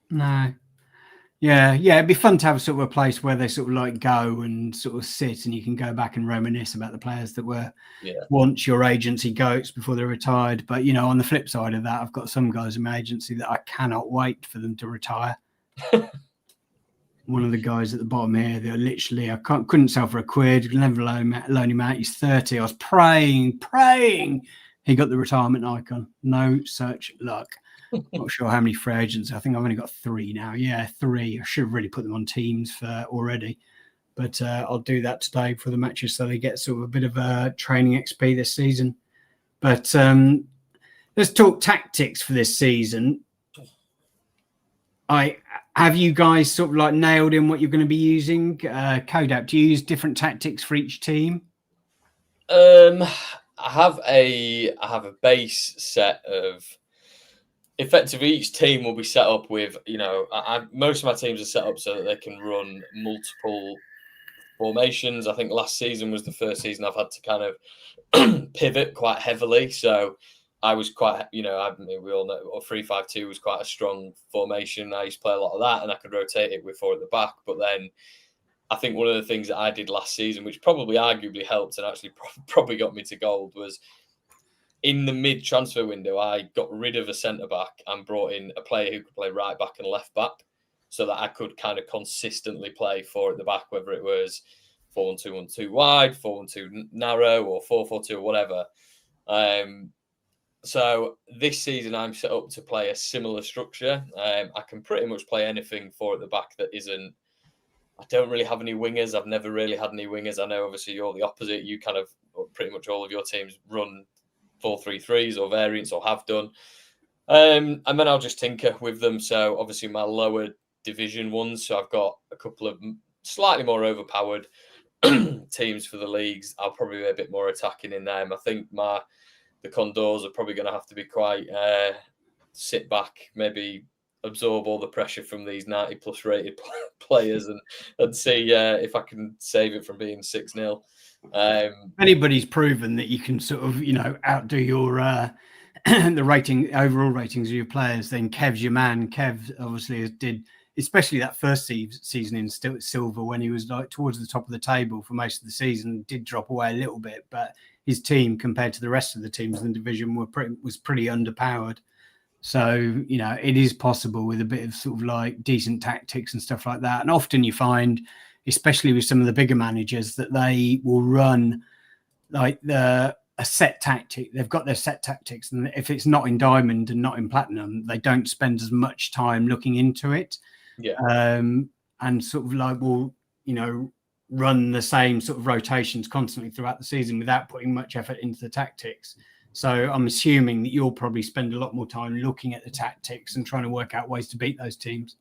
No. Yeah, it'd be fun to have sort of a place where they sort of like go and sort of sit, and you can go back and reminisce about the players that were once your agency goats before they're retired. But, you know, on the flip side of that, I've got some guys in my agency that I cannot wait for them to retire. One of the guys at the bottom here, they're literally, couldn't sell for £1, never loan him out. He's 30. I was praying. He got the retirement icon. No such luck. Not sure how many free agents. I think I've only got 3 now. Yeah, 3. I should have really put them on teams for already. But I'll do that today for the matches so they get sort of a bit of a training XP this season. But let's talk tactics for this season. Have you guys sort of like nailed in what you're going to be using? Kodap, do you use different tactics for each team? I have a base set of. Effectively, each team will be set up with, you know, most of my teams are set up so that they can run multiple formations. I think last season was the first season I've had to kind of pivot quite heavily. So I was quite, you know, we all know 3-5-2 was quite a strong formation. I used to play a lot of that, and I could rotate it with 4 at the back. But then I think one of the things that I did last season, which probably arguably helped and actually probably got me to gold, was in the mid-transfer window, I got rid of a centre-back and brought in a player who could play right-back and left-back so that I could kind of consistently play 4 at the back, whether it was 4-1-2-1-2 wide, 4-1-2 narrow, or 4-4-2 or whatever. So this season, I'm set up to play a similar structure. I can pretty much play anything 4 at the back that isn't... I don't really have any wingers. I've never really had any wingers. I know, obviously, you're the opposite. You kind of... Pretty much all of your teams run 4-3-3s or variants, or have done. And then I'll just tinker with them. So obviously my lower division ones. So I've got a couple of slightly more overpowered teams for the leagues. I'll probably be a bit more attacking in them. I think the Condors are probably going to have to be quite sit back, maybe absorb all the pressure from these 90+ rated players and see if I can save it from being 6-0. Anybody's proven that you can sort of, you know, outdo your the overall ratings of your players. Then Kev's your man. Kev obviously did, especially that first season in Silver, when he was like towards the top of the table for most of the season, did drop away a little bit, but his team compared to the rest of the teams in the division was pretty underpowered. So, you know, it is possible with a bit of sort of like decent tactics and stuff like that. And often you find, especially with some of the bigger managers, that they will run like a set tactic. They've got their set tactics, and if it's not in diamond and not in platinum, they don't spend as much time looking into it. And sort of like will, you know, run the same sort of rotations constantly throughout the season without putting much effort into the tactics. So I'm assuming that you'll probably spend a lot more time looking at the tactics and trying to work out ways to beat those teams.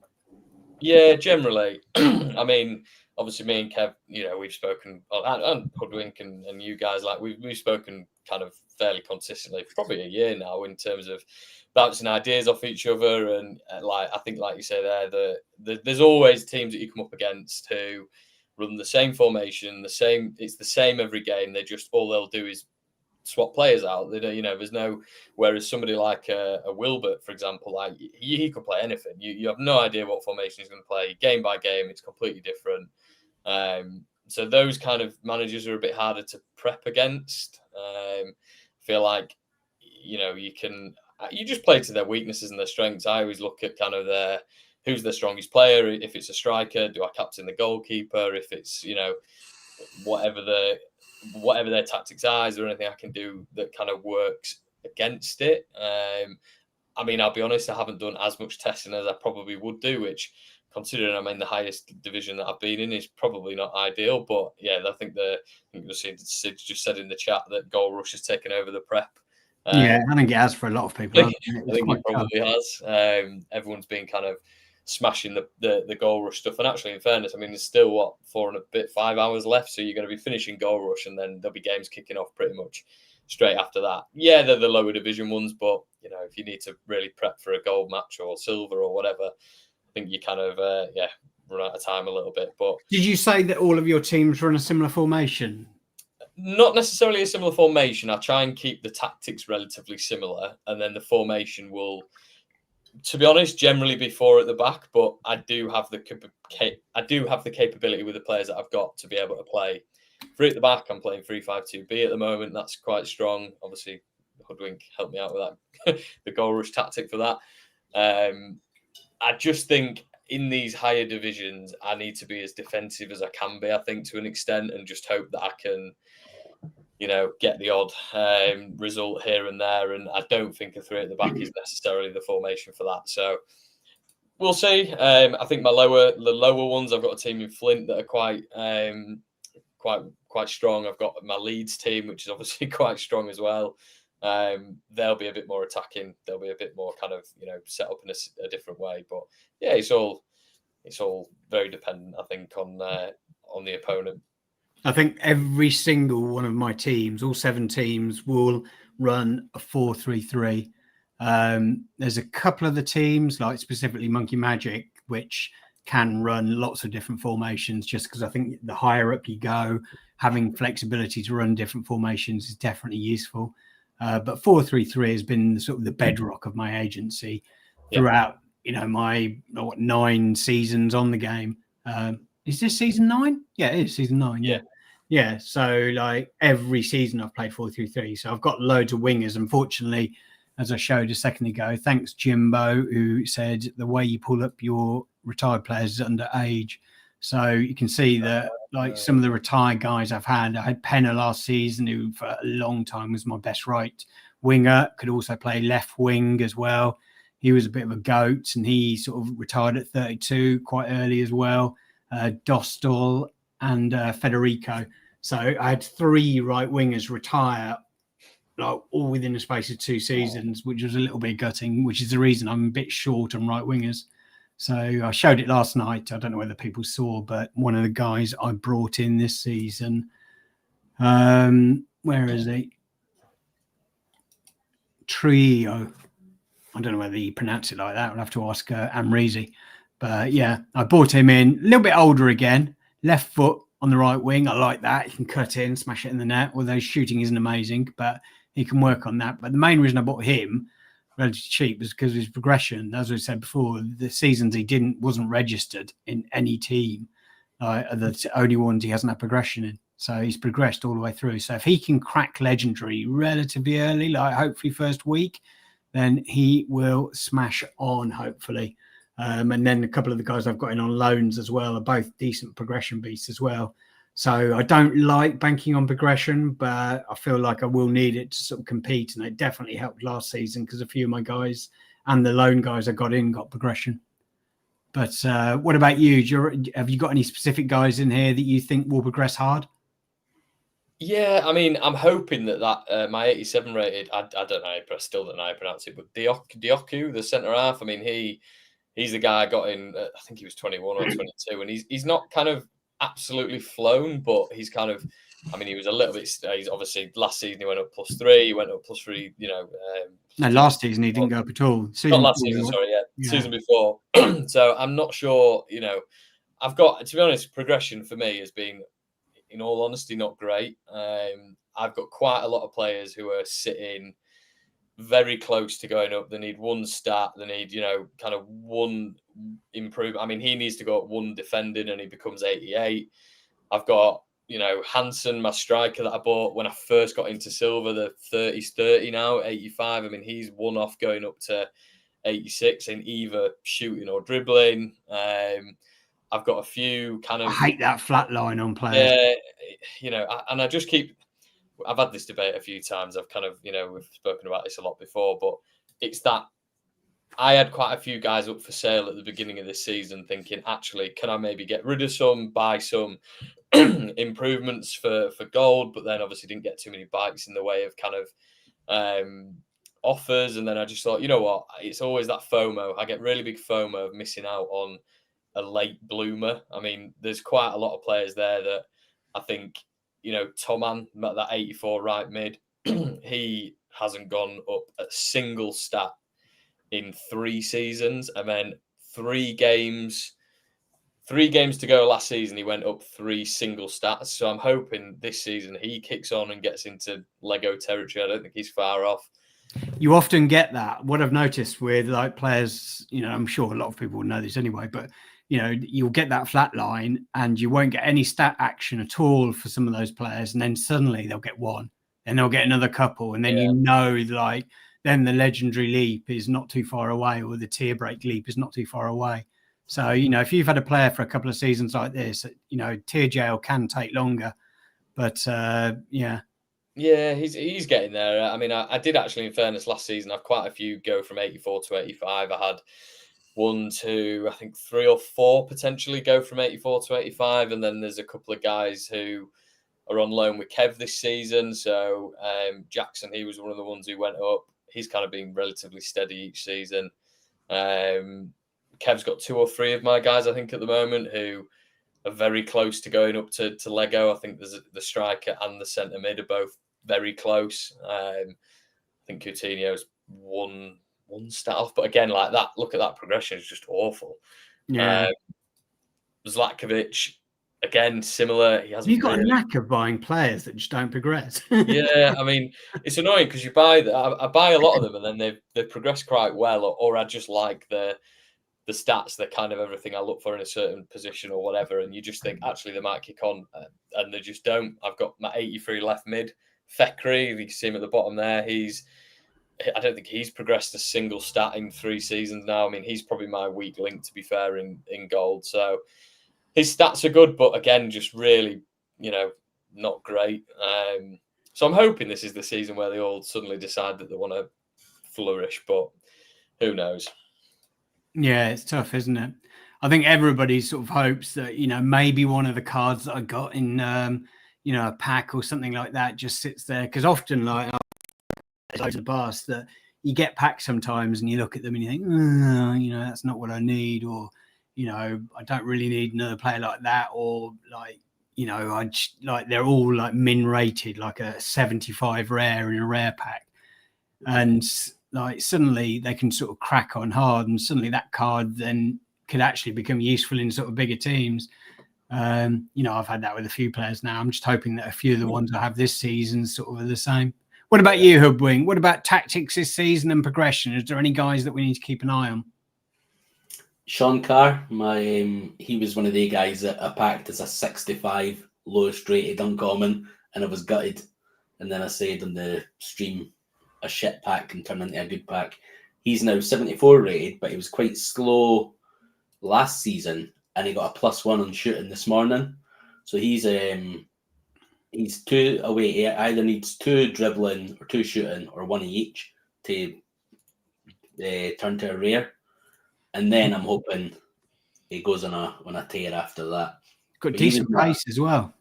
Yeah, generally. I mean, obviously me and Kev, you know, we've spoken, and Hoodwink and you guys, like we've spoken kind of fairly consistently for probably a year now in terms of bouncing ideas off each other. And like, I think, like you say there, there's always teams that you come up against who run the same formation, it's the same every game. They just, all they'll do is swap players out. They don't, you know, there's no, whereas somebody like a Wilbert, for example, like he could play anything. You have no idea what formation he's going to play. Game by game, it's completely different. So those kind of managers are a bit harder to prep against. I feel like, you know, you can, you just play to their weaknesses and their strengths. I always look at kind of who's their strongest player. If it's a striker, do I captain the goalkeeper? If it's, whatever their tactics are, is there anything I can do that kind of works against it? I mean, I'll be honest, I haven't done as much testing as I probably would do, which, considering I'm in the highest division that I've been in, is probably not ideal. But yeah, I think Sid just said in the chat that Goal Rush has taken over the prep. Yeah, I think it has for a lot of people. I think it probably has. Everyone's been kind of smashing the Goal Rush stuff. And actually, in fairness, I mean, there's still 5 hours left. So you're going to be finishing Goal Rush, and then there'll be games kicking off pretty much straight after that. Yeah, they're the lower division ones, but if you need to really prep for a gold match or silver or whatever, I think you kind of run out of time a little bit. But did you say that all of your teams run a similar formation? Not necessarily a similar formation. I try and keep the tactics relatively similar, and then the formation will, to be honest, generally be 4 at the back. But I do have the capability with the players that I've got to be able to play 3 at the back. I'm playing 3-5-2-B at the moment. That's quite strong. Obviously, Hoodwink helped me out with that, the Goal Rush tactic for that. I just think in these higher divisions, I need to be as defensive as I can be, I think, to an extent, and just hope that I can, get the odd result here and there. And I don't think a 3 at the back is necessarily the formation for that. So we'll see. I think the lower ones, I've got a team in Flint that are quite strong. I've got my Leeds team, which is obviously quite strong as well. They'll be a bit more attacking. They'll be a bit more kind of set up in a different way. But yeah, it's all very dependent, I think, on the opponent. I think every single one of my teams, all 7 teams, will run a 4-3-3. There's a couple of the teams, like specifically Monkey Magic, which can run lots of different formations, just because I think the higher up you go, having flexibility to run different formations is definitely useful. But 4-3-3 has been sort of the bedrock of my agency throughout, my 9 seasons on the game. Is this season 9? Yeah, it is season 9. Yeah. So like every season I've played 4-3-3. So I've got loads of wingers. Unfortunately, as I showed a second ago, thanks Jimbo, who said the way you pull up your retired players is under age. So you can see that like some of the retired guys I had Penner last season, who for a long time was my best right winger, could also play left wing as well. He was a bit of a goat, and he sort of retired at 32 quite early as well. Dostal and Federico. So I had 3 right wingers retire, like all within the space of 2 seasons, which was a little bit gutting, which is the reason I'm a bit short on right wingers. So I showed it last night. I don't know whether people saw, but one of the guys I brought in this season, where is he? Trio. I don't know whether you pronounce it like that. I'll have to ask Amrizi. But yeah, I brought him in, a little bit older again, left foot on the right wing. I like that. He can cut in, smash it in the net, although shooting isn't amazing, but he can work on that. But the main reason I bought him relatively cheap was because of his progression. As we said before, the seasons he wasn't registered in any team. The only ones he hasn't had progression in. So he's progressed all the way through. So if he can crack legendary relatively early, like hopefully first week, then he will smash on, hopefully. And then a couple of the guys I've got in on loans as well are both decent progression beasts as well. So I don't like banking on progression, but I feel like I will need it to sort of compete. And it definitely helped last season because a few of my guys and the loan guys I got progression. But what about you? Have you got any specific guys in here that you think will progress hard? Yeah, I mean, I'm hoping that my 87 rated, I don't know, I still don't know how to pronounce it, but Dioku, the centre half, I mean, he's the guy I got in, I think he was 21 or 22, and he's not kind of absolutely flown, but he's kind of, I mean, he was a little bit, he's obviously, last season he went up +3, he went up +3, No, last season he didn't go up at all. Not last season, sorry, season before. So I'm not sure, I've got, to be honest, progression for me has been, in all honesty, not great. I've got quite a lot of players who are sitting very close to going up. They need one stat. They need, kind of one improve. I mean, he needs to go up 1 defending and he becomes 88. I've got Hansen, my striker that I bought when I first got into silver, the 30's 30 now, 85. I mean, he's one off going up to 86 in either shooting or dribbling. I've got a few kind of... I hate that flat line on players. And I just keep... I've had this debate a few times. I've kind of, we've spoken about this a lot before, but it's that I had quite a few guys up for sale at the beginning of this season thinking, actually, can I maybe get rid of some, buy some improvements for gold, but then obviously didn't get too many bites in the way of kind of offers. And then I just thought, you know what, it's always that FOMO. I get really big FOMO of missing out on a late bloomer. I mean, there's quite a lot of players there that I think, Toman, that 84 right mid, he hasn't gone up a single stat in 3 seasons, and then 3 games to go last season, he went up 3 single stats. So I'm hoping this season he kicks on and gets into Lego territory. I don't think he's far off. You often get that. What I've noticed with like players, I'm sure a lot of people will know this anyway, but you'll get that flat line and you won't get any stat action at all for some of those players, and then suddenly they'll get one, and they'll get another couple, and then then the legendary leap is not too far away, or the tier break leap is not too far away. So, if you've had a player for a couple of seasons like this, tier jail can take longer. But, yeah. Yeah, he's getting there. I mean, I did actually, in fairness, last season, I've quite a few go from 84 to 85. I had 1, 2, I think 3 or 4 potentially go from 84 to 85. And then there's a couple of guys who are on loan with Kev this season. So Jackson, he was one of the ones who went up. He's kind of been relatively steady each season. Kev's got 2 or 3 of my guys, I think, at the moment, who are very close to going up to Lego. I think there's the striker and the centre mid are both very close. I think Coutinho's one stat off, but again, like that, look at that progression, it's just awful. Yeah. Zlatkovic, again, similar. He hasn't. You've got a knack of buying players that just don't progress. Yeah, I mean, it's annoying because you buy that. I buy a lot of them, and then they progress quite well, or I just like the stats. They're kind of everything I look for in a certain position or whatever, and you just think actually they might kick on, and they just don't. I've got my 83 left mid, Fekri. You can see him at the bottom there. I don't think he's progressed a single stat in 3 seasons now. I mean, he's probably my weak link, to be fair, in gold. So his stats are good, but again, just really, not great. So I'm hoping this is the season where they all suddenly decide that they want to flourish, but who knows? Yeah, it's tough, isn't it? I think everybody sort of hopes that, maybe one of the cards that I got in, a pack or something like that just sits there. Because often, like, loads of past that you get packs sometimes and you look at them and you think, that's not what I need, or, I don't really need another player like that, or like, they're all like min rated, like a 75 rare in a rare pack. And like suddenly they can sort of crack on hard, and suddenly that card then could actually become useful in sort of bigger teams. I've had that with a few players now. I'm just hoping that a few of the ones I have this season sort of are the same. What about you, Hoodwink? What about tactics this season and progression? Is there any guys that we need to keep an eye on? Sean Carr, he was one of the guys that I packed as a 65 lowest rated uncommon, and I was gutted. And then I said on the stream, a shit pack can turn into a good pack. He's now 74 rated, but he was quite slow last season, and he got a +1 on shooting this morning. So he's 2 away. He either needs 2 dribbling or 2 shooting, or 1 each to turn to a rare. And then I'm hoping he goes on a tear after that. Got decent pace as well.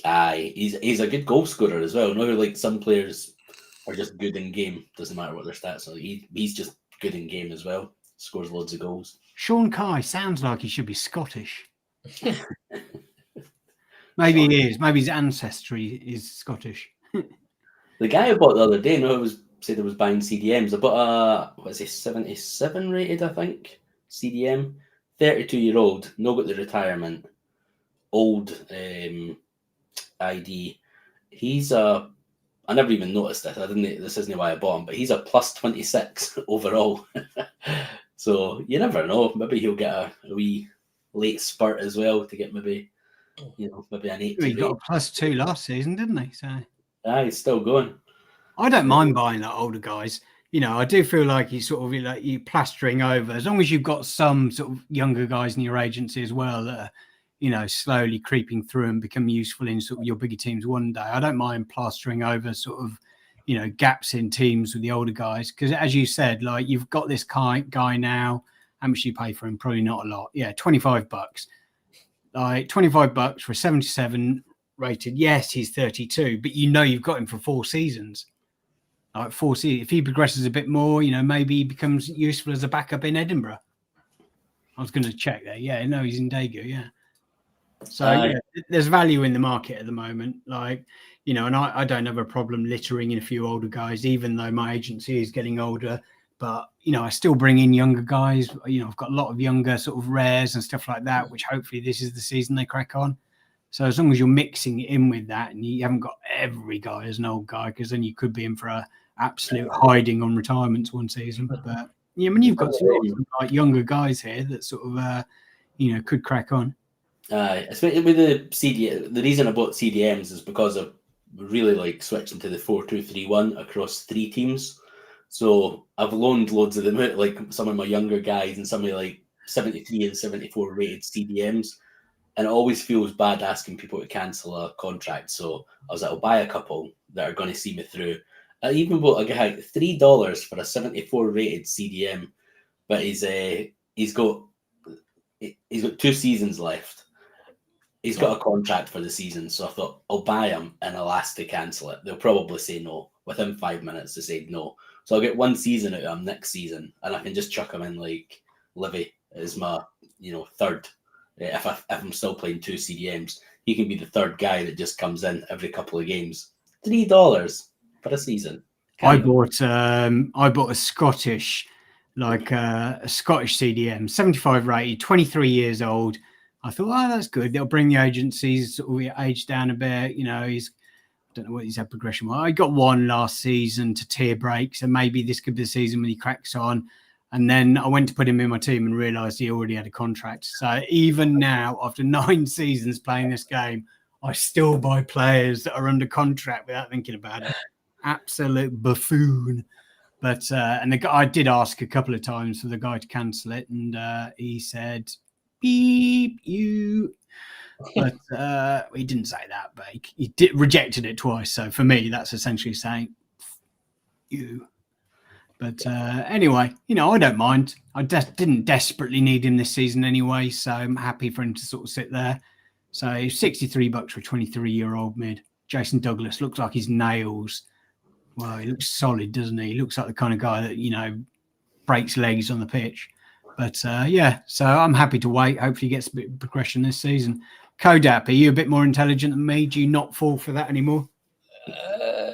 Aye, he's a good goal scorer as well. No, like some players are just good in game. Doesn't matter what their stats are. He's just good in game as well. Scores loads of goals. Sean Kai sounds like he should be Scottish. Maybe he is. Maybe his ancestry is Scottish. The guy I bought the other day, said I was buying CDMs. I bought a 77 rated, I think, CDM, 32-year-old, no got the retirement, old ID. He's I never even noticed this. This isn't why I bought him, but he's a +26 overall. So you never know. Maybe he'll get a wee late spurt as well to get maybe maybe an 8 He to got 8. a +2 last season, didn't he? So He's still going. I don't mind buying that older guys. I do feel like he's sort of like you plastering over, as long as you've got some sort of younger guys in your agency as well that are, slowly creeping through and become useful in sort of your bigger teams one day. I don't mind plastering over sort of, gaps in teams with the older guys. Because as you said, like you've got this guy now. How much do you pay for him? Probably not a lot. Yeah, $25. Like $25 for a 77 rated. Yes, he's 32, but you've got him for 4 seasons. Like 4 seasons. If he progresses a bit more, maybe he becomes useful as a backup in Edinburgh. I was going to check there. Yeah, no, he's in Daegu. Yeah. So there's value in the market at the moment. Like, and I don't have a problem littering in a few older guys, even though my agency is getting older. But, I still bring in younger guys. I've got a lot of younger sort of rares and stuff like that, which hopefully this is the season they crack on. So as long as you're mixing it in with that and you haven't got every guy as an old guy, because then you could be in for a absolute hiding on retirements one season. But you've got some like younger guys here that sort of, could crack on. Especially with the CDM, the reason I bought CDMs is because I really like switching to the 4-2-3-1 across 3 teams. So I've loaned loads of them out, like some of my younger guys and some of like 73 and 74 rated CDMs. And it always feels bad asking people to cancel a contract. So I was like, I'll buy a couple that are going to see me through. I even bought a guy $3 for a 74 rated CDM, but he's got 2 seasons left. He's got a contract for the season, so I thought I'll buy him and I'll ask to cancel it. They'll probably say no within 5 minutes. They say no, so I'll get 1 season out of him next season, and I can just chuck him in like Livy as my third. If I'm still playing 2 CDMs, he can be the third guy that just comes in every couple of games. $3 for a season. I bought a Scottish, a Scottish CDM, 75 rated, 23 years old. I thought, that's good. They'll bring the agency's sort of age down a bit. I don't know what he's had progression. Well, I got 1 last season to tier break, so maybe this could be the season when he cracks on. And then I went to put him in my team and realised he already had a contract. So even now, after 9 seasons playing this game, I still buy players that are under contract without thinking about it. Absolute buffoon. But and the guy, I did ask a couple of times for the guy to cancel it, and he said, "Beep you." But he didn't say that, but he rejected it twice. So for me, that's essentially saying you. But anyway, I don't mind. I didn't desperately need him this season anyway, so I'm happy for him to sort of sit there. So $63 for a 23-year-old mid. Jason Douglas looks like his nails. Well, he looks solid, doesn't he? He looks like the kind of guy that, breaks legs on the pitch. But so I'm happy to wait. Hopefully he gets a bit of progression this season. Kodap, are you a bit more intelligent than me? Do you not fall for that anymore?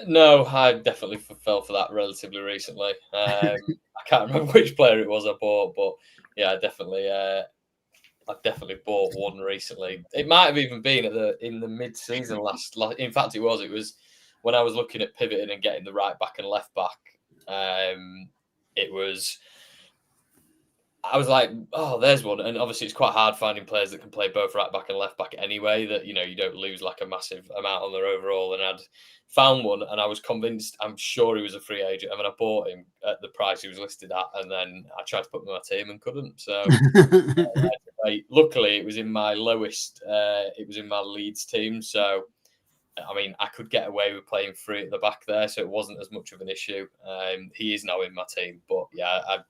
No, I definitely fell for that relatively recently. I can't remember which player it was I bought, but yeah, I definitely bought one recently. It might have even been in the mid-season last. In fact, it was when I was looking at pivoting and getting the right back and left back. I was like, oh, there's one. And obviously it's quite hard finding players that can play both right back and left back anyway, that, you don't lose like a massive amount on their overall. And I'd found one and I was convinced, I'm sure he was a free agent. I mean, I bought him at the price he was listed at, and then I tried to put him in my team and couldn't. So luckily it was in my lowest, it was in my Leeds team. So, I mean, I could get away with playing free at the back there, so it wasn't as much of an issue. He is now in my team, but yeah, I've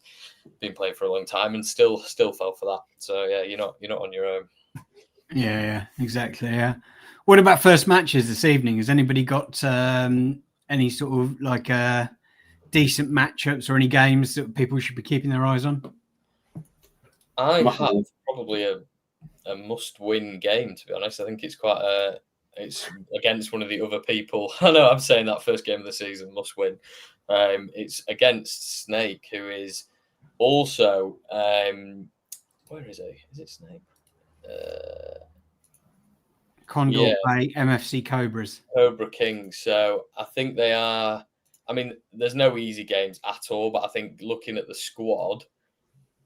been playing for a long time and still fell for that. So yeah, you're not on your own. Yeah, exactly. Yeah. What about first matches this evening? Has anybody got any sort of like decent matchups or any games that people should be keeping their eyes on? I have probably a must-win game, to be honest. I think it's quite it's against one of the other people. I know I'm saying that first game of the season must win. It's against Snake, who is also where is he? Is it Snake? Condor play MFC Cobras. Cobra Kings. So I think they are. I mean, there's no easy games at all, but I think looking at the squad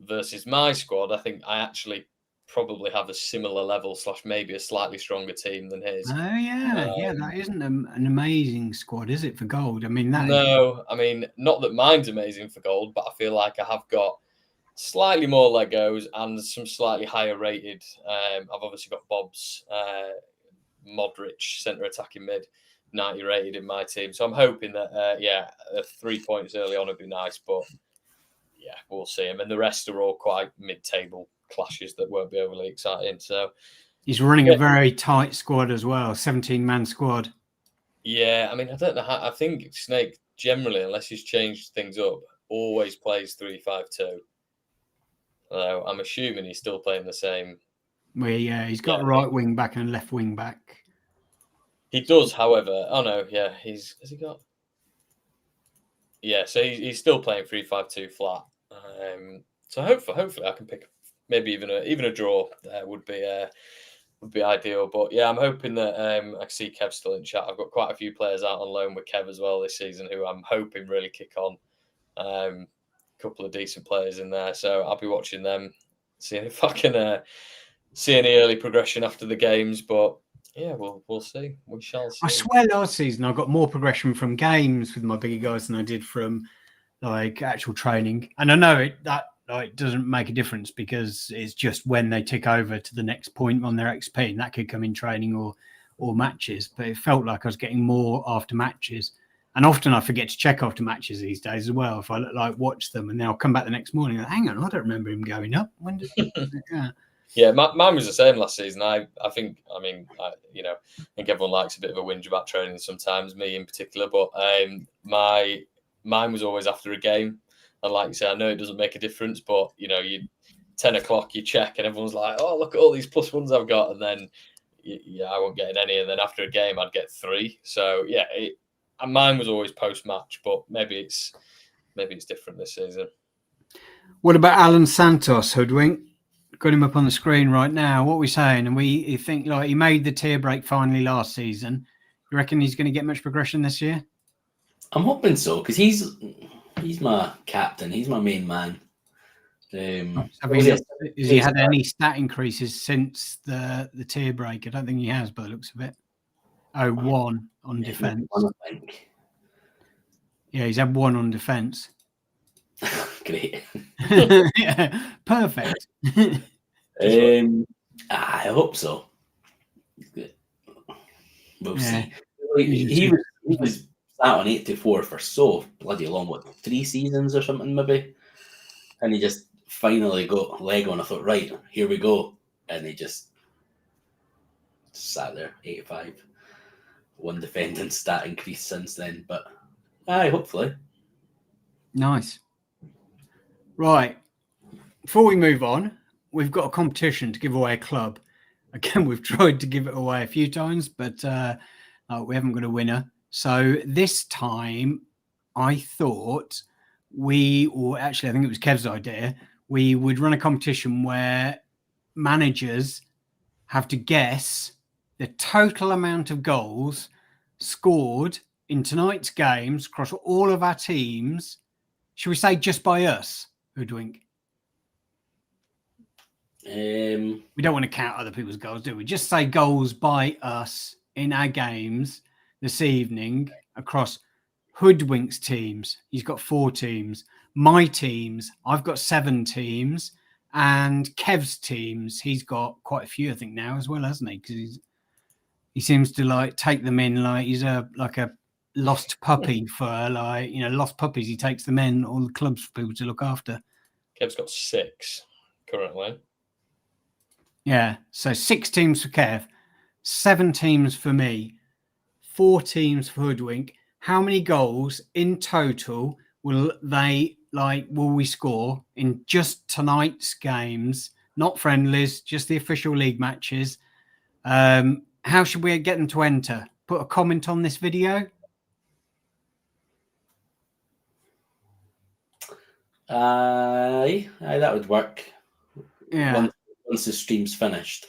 versus my squad, I think I actually probably have a similar level / maybe a slightly stronger team than his. Oh yeah, that isn't an amazing squad, is it, for gold? I mean, No, I mean, not that mine's amazing for gold, but I feel like I have got slightly more Legos and some slightly higher rated. I've obviously got Bob's Modric centre attacking mid 90 rated in my team, so I'm hoping that 3 points early on would be nice, but yeah, we'll see. I mean, the rest are all quite mid-table clashes that won't be overly exciting. So he's running a very tight squad as well, 17-man squad. Yeah, I mean, I don't know how. I think Snake generally, unless he's changed things up, always plays 3-5-2. So I'm assuming he's still playing the same. Well, yeah, he's got a right wing back and a left wing back. He does, however. Oh no, yeah, has he got? Yeah, so he's still playing 3-5-2 flat. So hopefully I can pick maybe even a draw would be ideal. But yeah, I'm hoping that I see Kev still in chat. I've got quite a few players out on loan with Kev as well this season who I'm hoping really kick on. A couple of decent players in there, so I'll be watching them, seeing if I can see any early progression after the games. But yeah, we'll see. We shall see. I swear last season I got more progression from games with my bigger guys than I did from like actual training. And I know that doesn't make a difference because it's just when they tick over to the next point on their XP, and that could come in training or matches. But it felt like I was getting more after matches. And often I forget to check after matches these days as well. If I watch them and then I'll come back the next morning and hang on, I don't remember him going up. When did yeah. Yeah, mine was the same last season. I think everyone likes a bit of a whinge about training sometimes, me in particular. But mine was always after a game, and like you say, I know it doesn't make a difference, but you 10 o'clock you check, and everyone's like, "Oh, look at all these +1s I've got," and then I won't get any, and then after a game I'd get 3. So yeah, and mine was always post match, but maybe it's different this season. What about Alan Santos, Hoodwink? Got him up on the screen right now. What are we saying? And you think he made the tier break finally last season. You reckon he's going to get much progression this year? I'm hoping so because he's my captain. He's my main man. Has he had any stat increases since the tier break? I don't think he has, by the looks of it. 1 on defense. Yeah, he's had 1 on defense. Great. Yeah, perfect. I hope so. We'll see. He was sat on 84 for so bloody long, 3 seasons or something maybe, and he just finally got leg on. I thought, right, here we go, and he just sat there 85. 1 defending stat increase since then, but hopefully. Nice. Right. Before we move on, we've got a competition to give away a club. Again, we've tried to give it away a few times, but we haven't got a winner. So this time, I thought I think it was Kev's idea, we would run a competition where managers have to guess the total amount of goals scored in tonight's games across all of our teams. Should we say just by us, Hoodwink? We don't want to count other people's goals, do we? Just say goals by us in our games this evening across Hoodwink's teams. He's got 4 teams. My teams, I've got 7 teams. And Kev's teams, he's got quite a few, I think, now as well, hasn't he? Because he seems to take them in like he's a lost puppy for lost puppies. He takes them in all the clubs for people to look after. Kev's got 6 currently. Yeah, so 6 teams for Kev, 7 teams for me, 4 teams for Hoodwink. How many goals in total will we score in just tonight's games? Not friendlies, just the official league matches. How should we get them to enter? Put a comment on this video. That would work. Yeah. Once the stream's finished.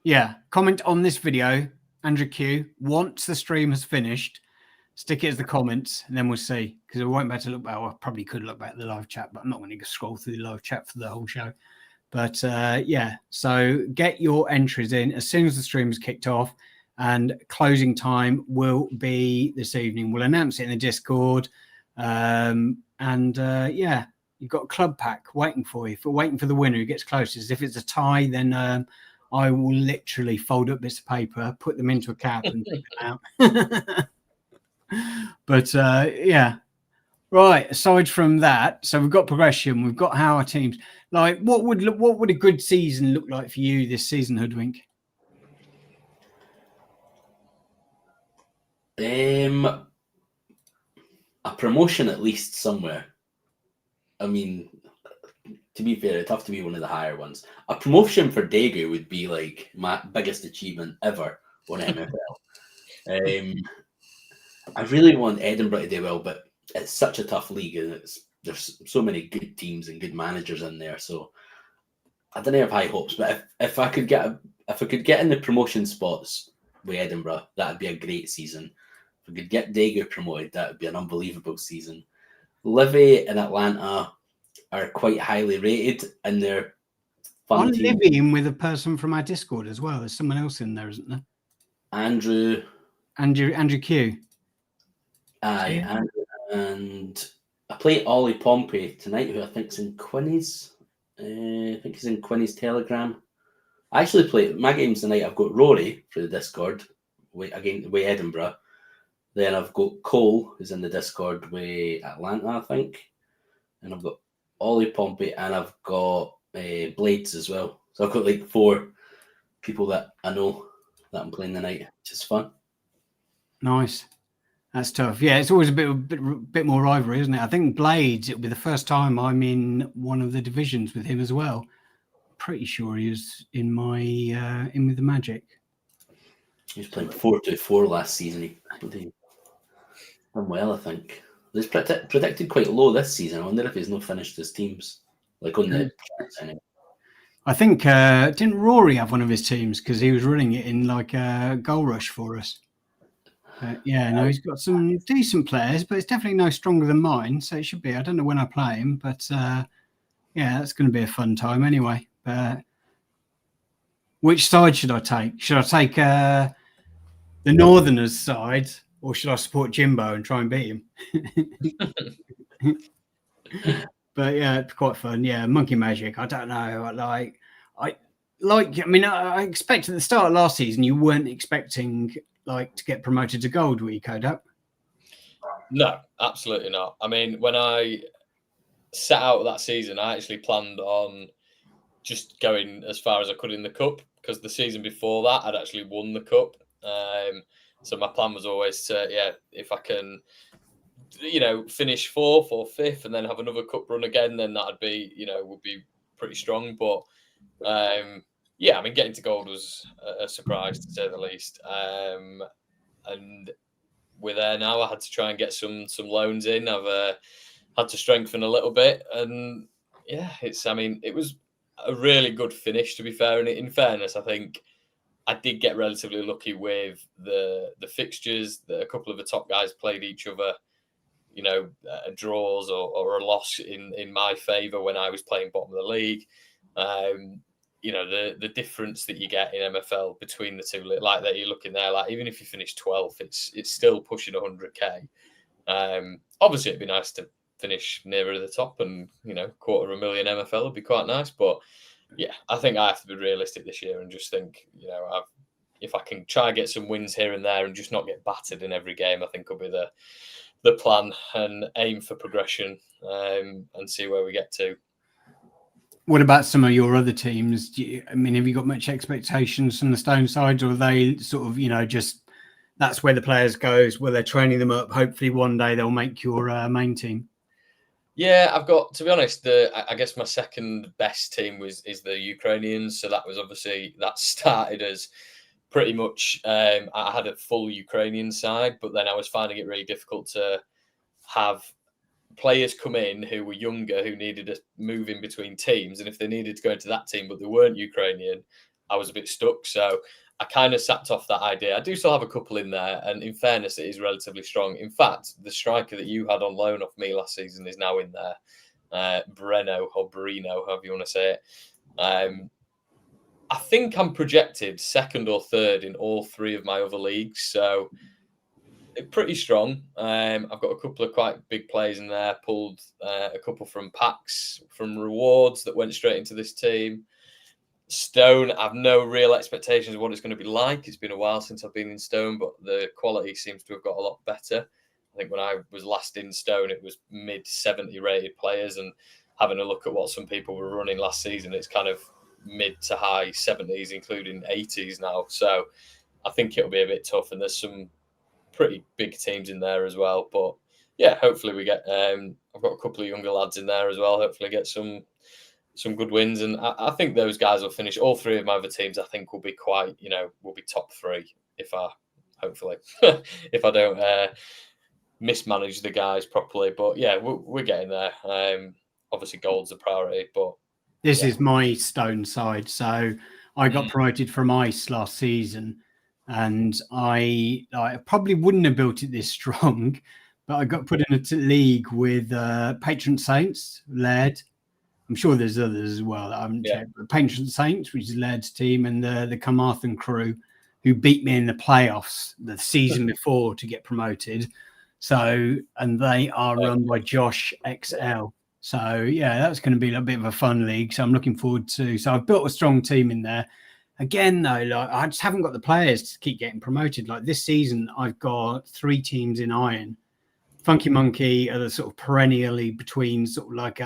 Yeah. Comment on this video, Andrew Q. Once the stream has finished, stick it as the comments, and then we'll see. Because I won't be able to look back. Well, I probably could look back at the live chat, but I'm not going to scroll through the live chat for the whole show. But yeah, so get your entries in as soon as the stream is kicked off, and closing time will be this evening. We'll announce it in the Discord. Yeah, you've got a club pack waiting for you, waiting for the winner who gets closest. If it's a tie, then I will literally fold up bits of paper, put them into a cap, and take them out. But yeah, right. Aside from that, so we've got progression. We've got how our teams like. What would a good season look like for you this season, Hoodwink? A promotion at least somewhere. I mean, to be fair, it'd have to be one of the higher ones. A promotion for Daegu would be like my biggest achievement ever on MFL. I really want Edinburgh to do well, but it's such a tough league, and there's so many good teams and good managers in there. So I don't have high hopes, but if I could get in the promotion spots with Edinburgh, that'd be a great season. If we could get Daegu promoted, that would be an unbelievable season. Livy and Atlanta are quite highly rated, and they're fun. I'm living with a person from our Discord as well. There's someone else in there, isn't there? Andrew Q. Aye, yeah. And I play Ollie Pompey tonight, who I think's in Quinny's. I think he's in Quinny's Telegram. I actually play my games tonight. I've got Rory for the Discord with Edinburgh. Then I've got Cole, who's in the Discord with Atlanta, I think. And I've got Ollie Pompey, and I've got Blades as well. So I've got like 4 people that I know that I'm playing tonight, which is fun. Nice. That's tough. Yeah, it's always a bit more rivalry, isn't it? I think Blades, it'll be the first time I'm in one of the divisions with him as well. Pretty sure he was in with the Magic. He was playing 4-4 last season. He done well, I think. He's predicted quite low this season. I wonder if he's not finished his teams, like on the. I think didn't Rory have one of his teams because he was running it in like a goal rush for us. Yeah, no, he's got some decent players, but it's definitely no stronger than mine. So it should be. I don't know when I play him, but yeah, that's going to be a fun time anyway. Which side should I take? Should I take the Northerners' side, or should I support Jimbo and try and beat him? But yeah, it's quite fun. Yeah, Monkey Magic. I don't know. I mean, I expected at the start of last season you weren't expecting to get promoted to gold, were you, Kodap? No, absolutely not. I mean, when I set out that season, I actually planned on just going as far as I could in the cup, because the season before that I'd actually won the cup. So my plan was always to, if I can, finish 4th or 5th and then have another cup run again, then that'd be, would be pretty strong. But I mean, getting to gold was a surprise, to say the least. And we're there now. I had to try and get some loans in. I've had to strengthen a little bit, and it was a really good finish, to be fair. And in fairness, I think I did get relatively lucky with the fixtures. A couple of the top guys played each other, draws or a loss in my favour when I was playing bottom of the league. The difference that you get in MFL between the two, like that you're looking there, like even if you finish 12th, it's still pushing 100k. Obviously, it'd be nice to finish nearer the top, and $250,000 MFL would be quite nice. But yeah, I think I have to be realistic this year and just think, if I can try and get some wins here and there and just not get battered in every game, I think will be the plan, and aim for progression and see where we get to. What about some of your other teams? Have you got much expectations from the Stone side, or are they sort of, just that's where the players goes, where they're training them up? Hopefully one day they'll make your main team. Yeah, I've got, to be honest, I guess my second best team is the Ukrainians. So that was obviously, that started as pretty much, I had a full Ukrainian side, but then I was finding it really difficult to have players come in who were younger, who needed to move in between teams. And if they needed to go into that team, but they weren't Ukrainian, I was a bit stuck. So I kind of sapped off that idea. I do still have a couple in there. And in fairness, it is relatively strong. In fact, the striker that you had on loan off me last season is now in there. Breno, however you want to say it. I think I'm projected second or third in all three of my other leagues, so pretty strong. I've got a couple of quite big players in there, pulled a couple from packs, from rewards that went straight into this team. Stone, I've no real expectations of what it's going to be like. It's been a while since I've been in Stone, but the quality seems to have got a lot better. I think when I was last in Stone, it was mid-70 rated players, and having a look at what some people were running last season, it's kind of mid to high 70s, including 80s now. So I think it'll be a bit tough, and there's some pretty big teams in there as well. But yeah, hopefully we get. I've got a couple of younger lads in there as well. Hopefully get some good wins, and I think those guys will finish. All three of my other teams, I think, will be quite. Will be top three if I hopefully if I don't mismanage the guys properly. But yeah, we're getting there. Obviously, gold's a priority, but this is my Stone side. So I got promoted from Ice last season, and I probably wouldn't have built it this strong, but I got put in a league with Patron Saints led. I'm sure there's others as well that I haven't checked. But Patron Saints, which is Led's team, and the Carmarthen crew, who beat me in the playoffs the season before to get promoted. So, and they are run by Josh XL. So, yeah, that's going to be a bit of a fun league. So I'm looking forward to. So I've built a strong team in there. Again, though, like I just haven't got the players to keep getting promoted. Like this season, I've got 3 teams in Iron. Funky Monkey are the sort of perennially between sort of like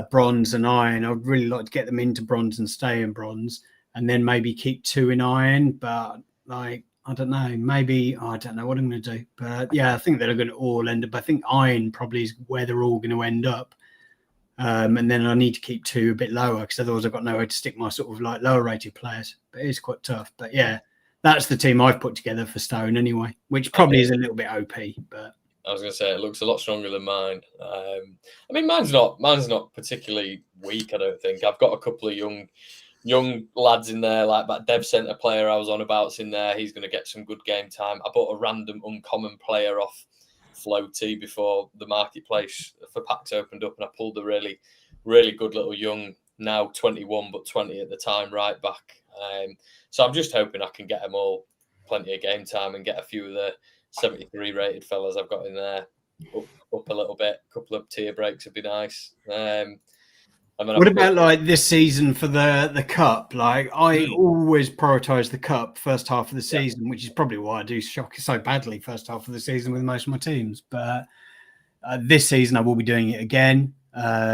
bronze and Iron. I'd really like to get them into bronze and stay in bronze, and then maybe keep 2 in Iron. But like, I don't know, maybe I don't know what I'm going to do. But yeah, I think they're going to all end up. I think Iron probably is where they're all going to end up. And then I need to keep 2 a bit lower, because otherwise I've got nowhere to stick my sort of like lower rated players. But it is quite tough. But yeah, that's the team I've put together for Stone anyway, which probably is a little bit OP. But I was going to say it looks a lot stronger than mine. I mean, mine's not particularly weak. I don't think. I've got a couple of young lads in there, like that dev centre player I was on about's in there. He's going to get some good game time. I bought a random uncommon player off Floaty before the marketplace for packs opened up, and I pulled a really, really good little young, now 21 but 20 at the time, right back. So I'm just hoping I can get them all plenty of game time and get a few of the 73 rated fellas I've got in there up a little bit. A couple of tier breaks would be nice. What about like this season for the cup? Like I always prioritize the cup first half of the season, which is probably why I do shock so badly first half of the season with most of my teams. But this season I will be doing it again,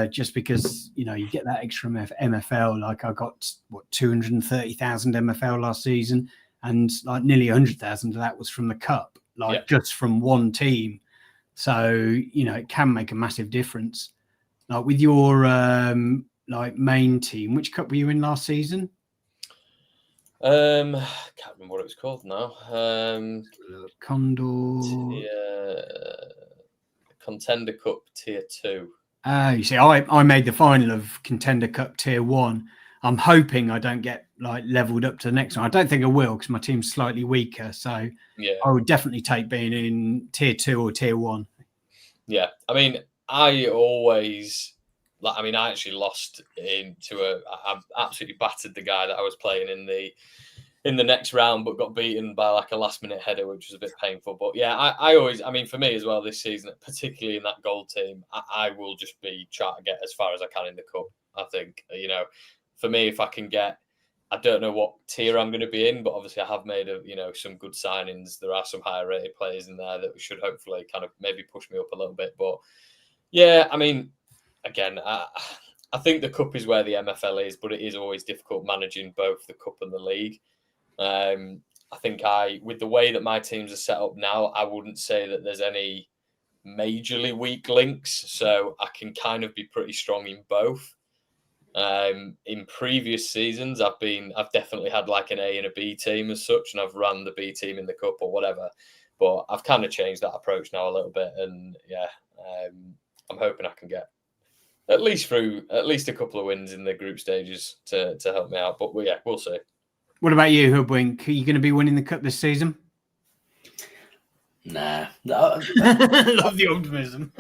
just because you get that extra MFL. Like I got 230,000 MFL last season, and like nearly 100,000 of that was from the cup, just from one team. So it can make a massive difference. Like with your like main team, which cup were you in last season? Can't remember what it was called now. Condor. Contender Cup Tier 2. You see, I made the final of Contender Cup Tier 1. I'm hoping I don't get like leveled up to the next one. I don't think I will, because my team's slightly weaker. So I would definitely take being in Tier 2 or Tier 1. Yeah, I mean, I actually lost I absolutely battered the guy that I was playing in the next round, but got beaten by like a last minute header, which was a bit painful. But yeah, I always, for me as well this season, particularly in that gold team, I will just be trying to get as far as I can in the cup. I think, for me, if I can get, I don't know what tier I'm going to be in, but obviously I have made some good signings. There are some higher rated players in there that should hopefully kind of maybe push me up a little bit. But yeah, again, I think the cup is where the MFL is, but it is always difficult managing both the cup and the league. I think with the way that my teams are set up now, I wouldn't say that there's any majorly weak links, so I can kind of be pretty strong in both. In previous seasons, I've definitely had like an A and a B team as such, and I've run the B team in the cup or whatever. But I've kind of changed that approach now a little bit, and yeah, I'm hoping I can get at least a couple of wins in the group stages to help me out. But yeah, we'll see. What about you, Hoodwink? Are you going to be winning the cup this season? Nah. Love the optimism.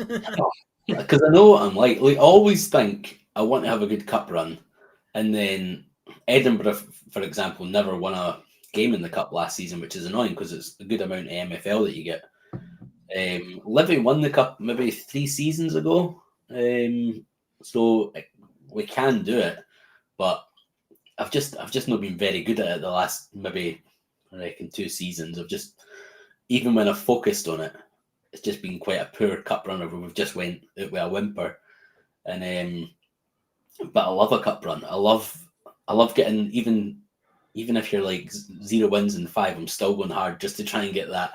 Because I know what I'm like. I always think I want to have a good cup run, And then Edinburgh, for example, never won a game in the cup last season, which is annoying because it's a good amount of MFL that you get. Livy won the cup maybe 3 seasons ago, so we can do it, but I've just not been very good at it the last maybe I reckon 2 seasons. I've just, even when I've focused on it, it's just been quite a poor cup runner where we've just went out with a whimper. And but I love a cup run. I love getting, even if you're like 0 wins and 5, I'm still going hard just to try and get that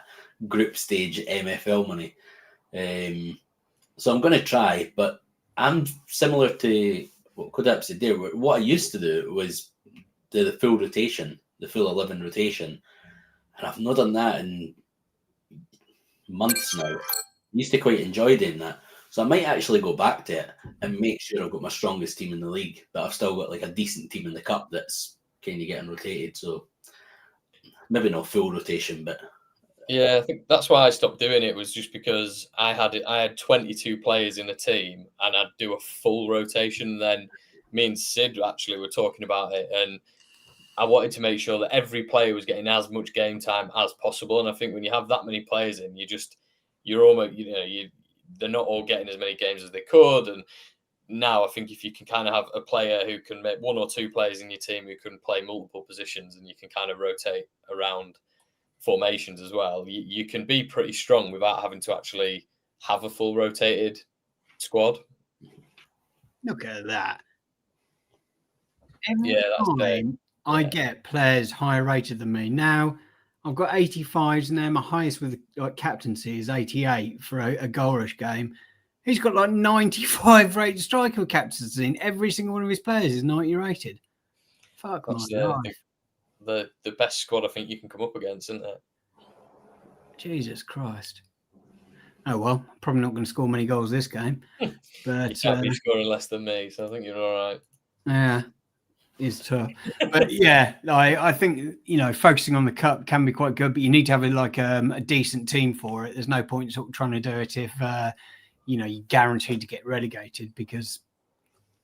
group stage MFL money. So I'm going to try, but I'm similar to what Kodaps did there. What I used to do was the full rotation, the full 11 rotation, and I've not done that in months now. I used to quite enjoy doing that. So I might actually go back to it and make sure I've got my strongest team in the league, but I've still got like a decent team in the cup that's kind of getting rotated. So maybe not full rotation, but yeah, I think that's why I stopped doing it, was just because I had 22 players in a team and I'd do a full rotation. And then me and Sid actually were talking about it, and I wanted to make sure that every player was getting as much game time as possible. And I think when you have that many players in, you're almost, they're not all getting as many games as they could. And now I think if you can kind of have a player who can make 1 or 2 players in your team who can play multiple positions, and you can kind of rotate around formations as well, you can be pretty strong without having to actually have a full rotated squad. Look at that. Yeah, that's time I get players higher rated than me. Now I've got 85s, and then my highest with like captaincy is 88 for a goal rush game. He's got like 95 rated striker with captaincy, and every single one of his players is 90 rated. Fuck that's my life. the best squad I think you can come up against, isn't it? Jesus Christ. Oh well, probably not going to score many goals this game. But you can't be scoring less than me, so I think you're all right. Yeah, it's tough. But yeah, I think, focusing on the cup can be quite good, but you need to have a decent team for it. There's no point sort of trying to do it if you're guaranteed to get relegated, because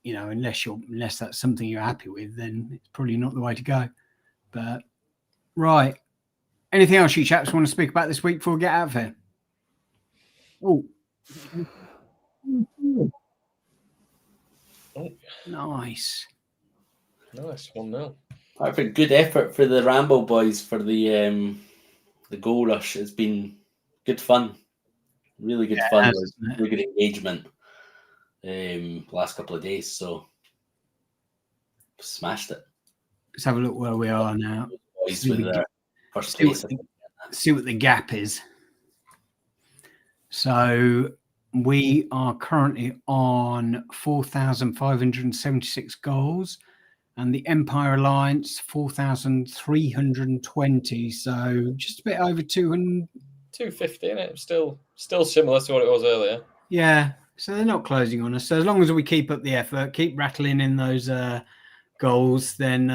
unless that's something you're happy with, then it's probably not the way to go. But right, anything else you chaps want to speak about this week before we get out of here? Oh, nice 1-0. I think good effort for the Ramble boys for the goal rush. It's been good fun, really good fun, really good engagement. Last couple of days, so smashed it. Let's have a look where we are now. Boys with their first place. See what the gap is. So we are currently on 4,576 goals, and the Empire Alliance 4,320. So just a bit over 200. 250, isn't it? Still similar to what it was earlier. Yeah. So they're not closing on us. So as long as we keep up the effort, keep rattling in those goals, then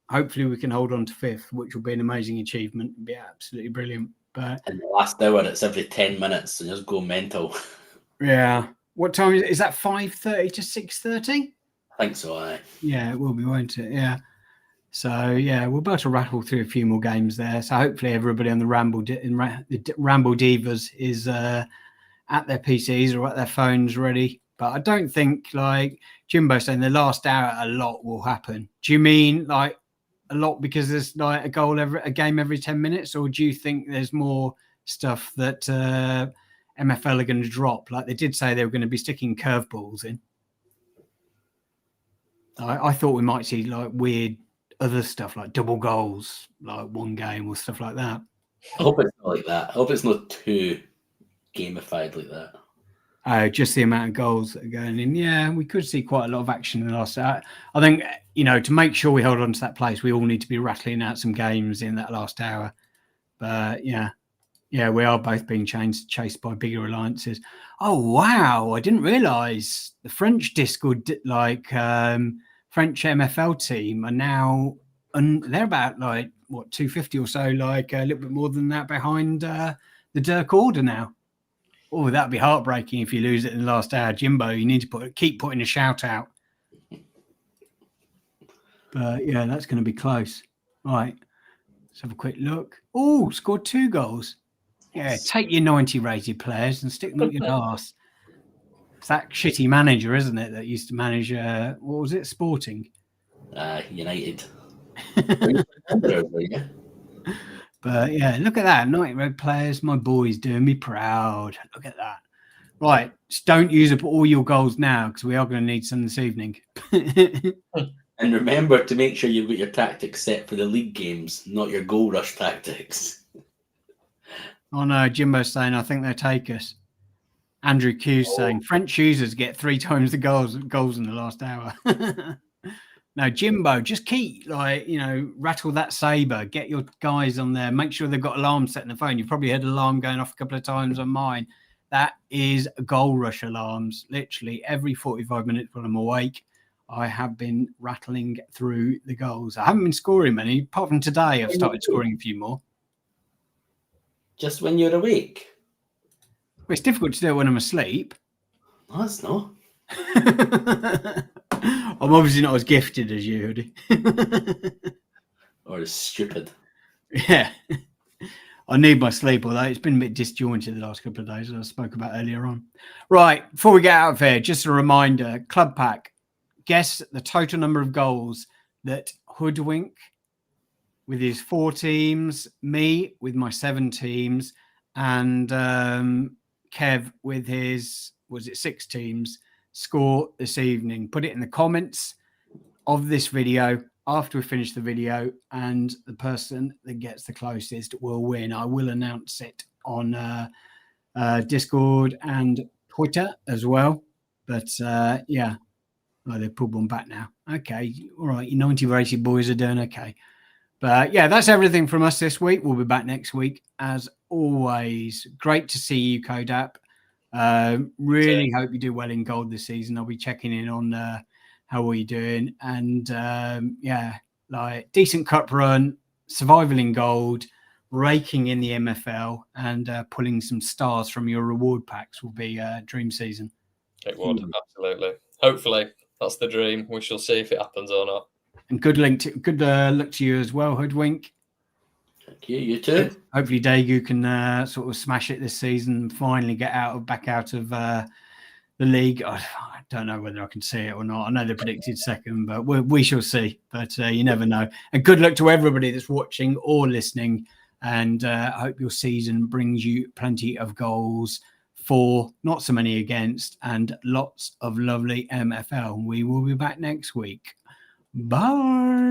hopefully we can hold on to 5th, which will be an amazing achievement. It'll be absolutely brilliant. But in the last hour, it's every 10 minutes, and just go mental. Yeah. What time is that? 5:30 to 6:30? I think so. Aye. Yeah, it will be, won't it? Yeah. So yeah, we're about to rattle through a few more games there. So hopefully everybody on the Ramble Divas is at their PCs or at their phones ready. But I don't think, like Jimbo saying, the last hour a lot will happen. Do you mean like a lot because there's like a game every 10 minutes, or do you think there's more stuff that MFL are going to drop? Like they did say they were going to be sticking curveballs in. I thought we might see like weird other stuff like double goals, like one game or stuff like that. I hope it's not like that. I hope it's not too gamified like that. Just the amount of goals that are going in. Yeah, we could see quite a lot of action in the last hour. I think, to make sure we hold on to that place, we all need to be rattling out some games in that last hour. But yeah, we are both being chased by bigger alliances. Oh, wow. I didn't realise the French Discord, French MFL team are now, they're about 250 or so, a little bit more than that behind the Dirk Order now. Oh, that'd be heartbreaking if you lose it in the last hour. Jimbo, you need to keep putting a shout out. But yeah, that's going to be close. Right. Let's have a quick look. Oh, scored 2 goals. Yeah, Yes. take your 90 rated players and stick them up your arse. It's that shitty manager, isn't it, that used to manage, what was it, Sporting? United. But yeah, look at that. 90 red players. My boy's doing me proud. Look at that. Right. Just don't use up all your goals now because we are going to need some this evening. And remember to make sure you've got your tactics set for the league games, not your goal rush tactics. Oh no, Jimbo's saying I think they'll take us. Andrew Q's saying French users get 3 times the goals in the last hour. No, Jimbo, just keep rattle that saber, get your guys on there, make sure they've got alarms set in the phone. You've probably had alarm going off a couple of times on mine. That is goal rush alarms. Literally every 45 minutes when I'm awake, I have been rattling through the goals. I haven't been scoring many, apart from today. I've started scoring a few more. Just when you're awake. Well, it's difficult to do it when I'm asleep. No, it's not. I'm obviously not as gifted as you, Hoodie. Or as stupid. Yeah. I need my sleep, although it's been a bit disjointed the last couple of days, as I spoke about earlier on. Right, before we get out of here, just a reminder, Club Pack. Guess the total number of goals that Hoodwink with his 4 teams, me with my 7 teams, and Kev with his, 6 teams, score this evening. Put it in the comments of this video after we finish the video, and the person that gets the closest will win. I will announce it on Discord and Twitter as well. But yeah. Oh, they pulled one back now. Okay. All right. You 90 rated boys are doing okay. But yeah, that's everything from us this week. We'll be back next week. As always, great to see you, Kodap. Really hope you do well in gold this season. I'll be checking in on how are you doing. And yeah, like decent cup run, survival in gold, raking in the MFL, and pulling some stars from your reward packs will be a dream season. It would, absolutely. Hopefully. That's the dream. We shall see if it happens or not. And good luck to you as well, Hoodwink. Thank you. You too. Hopefully, Daegu can sort of smash it this season and finally get back out of the league. I don't know whether I can see it or not. I know they predicted second, but we shall see. But you never know. And good luck to everybody that's watching or listening. And I hope your season brings you plenty of goals for, not so many against, and lots of lovely MFL. We will be back next week. Bye.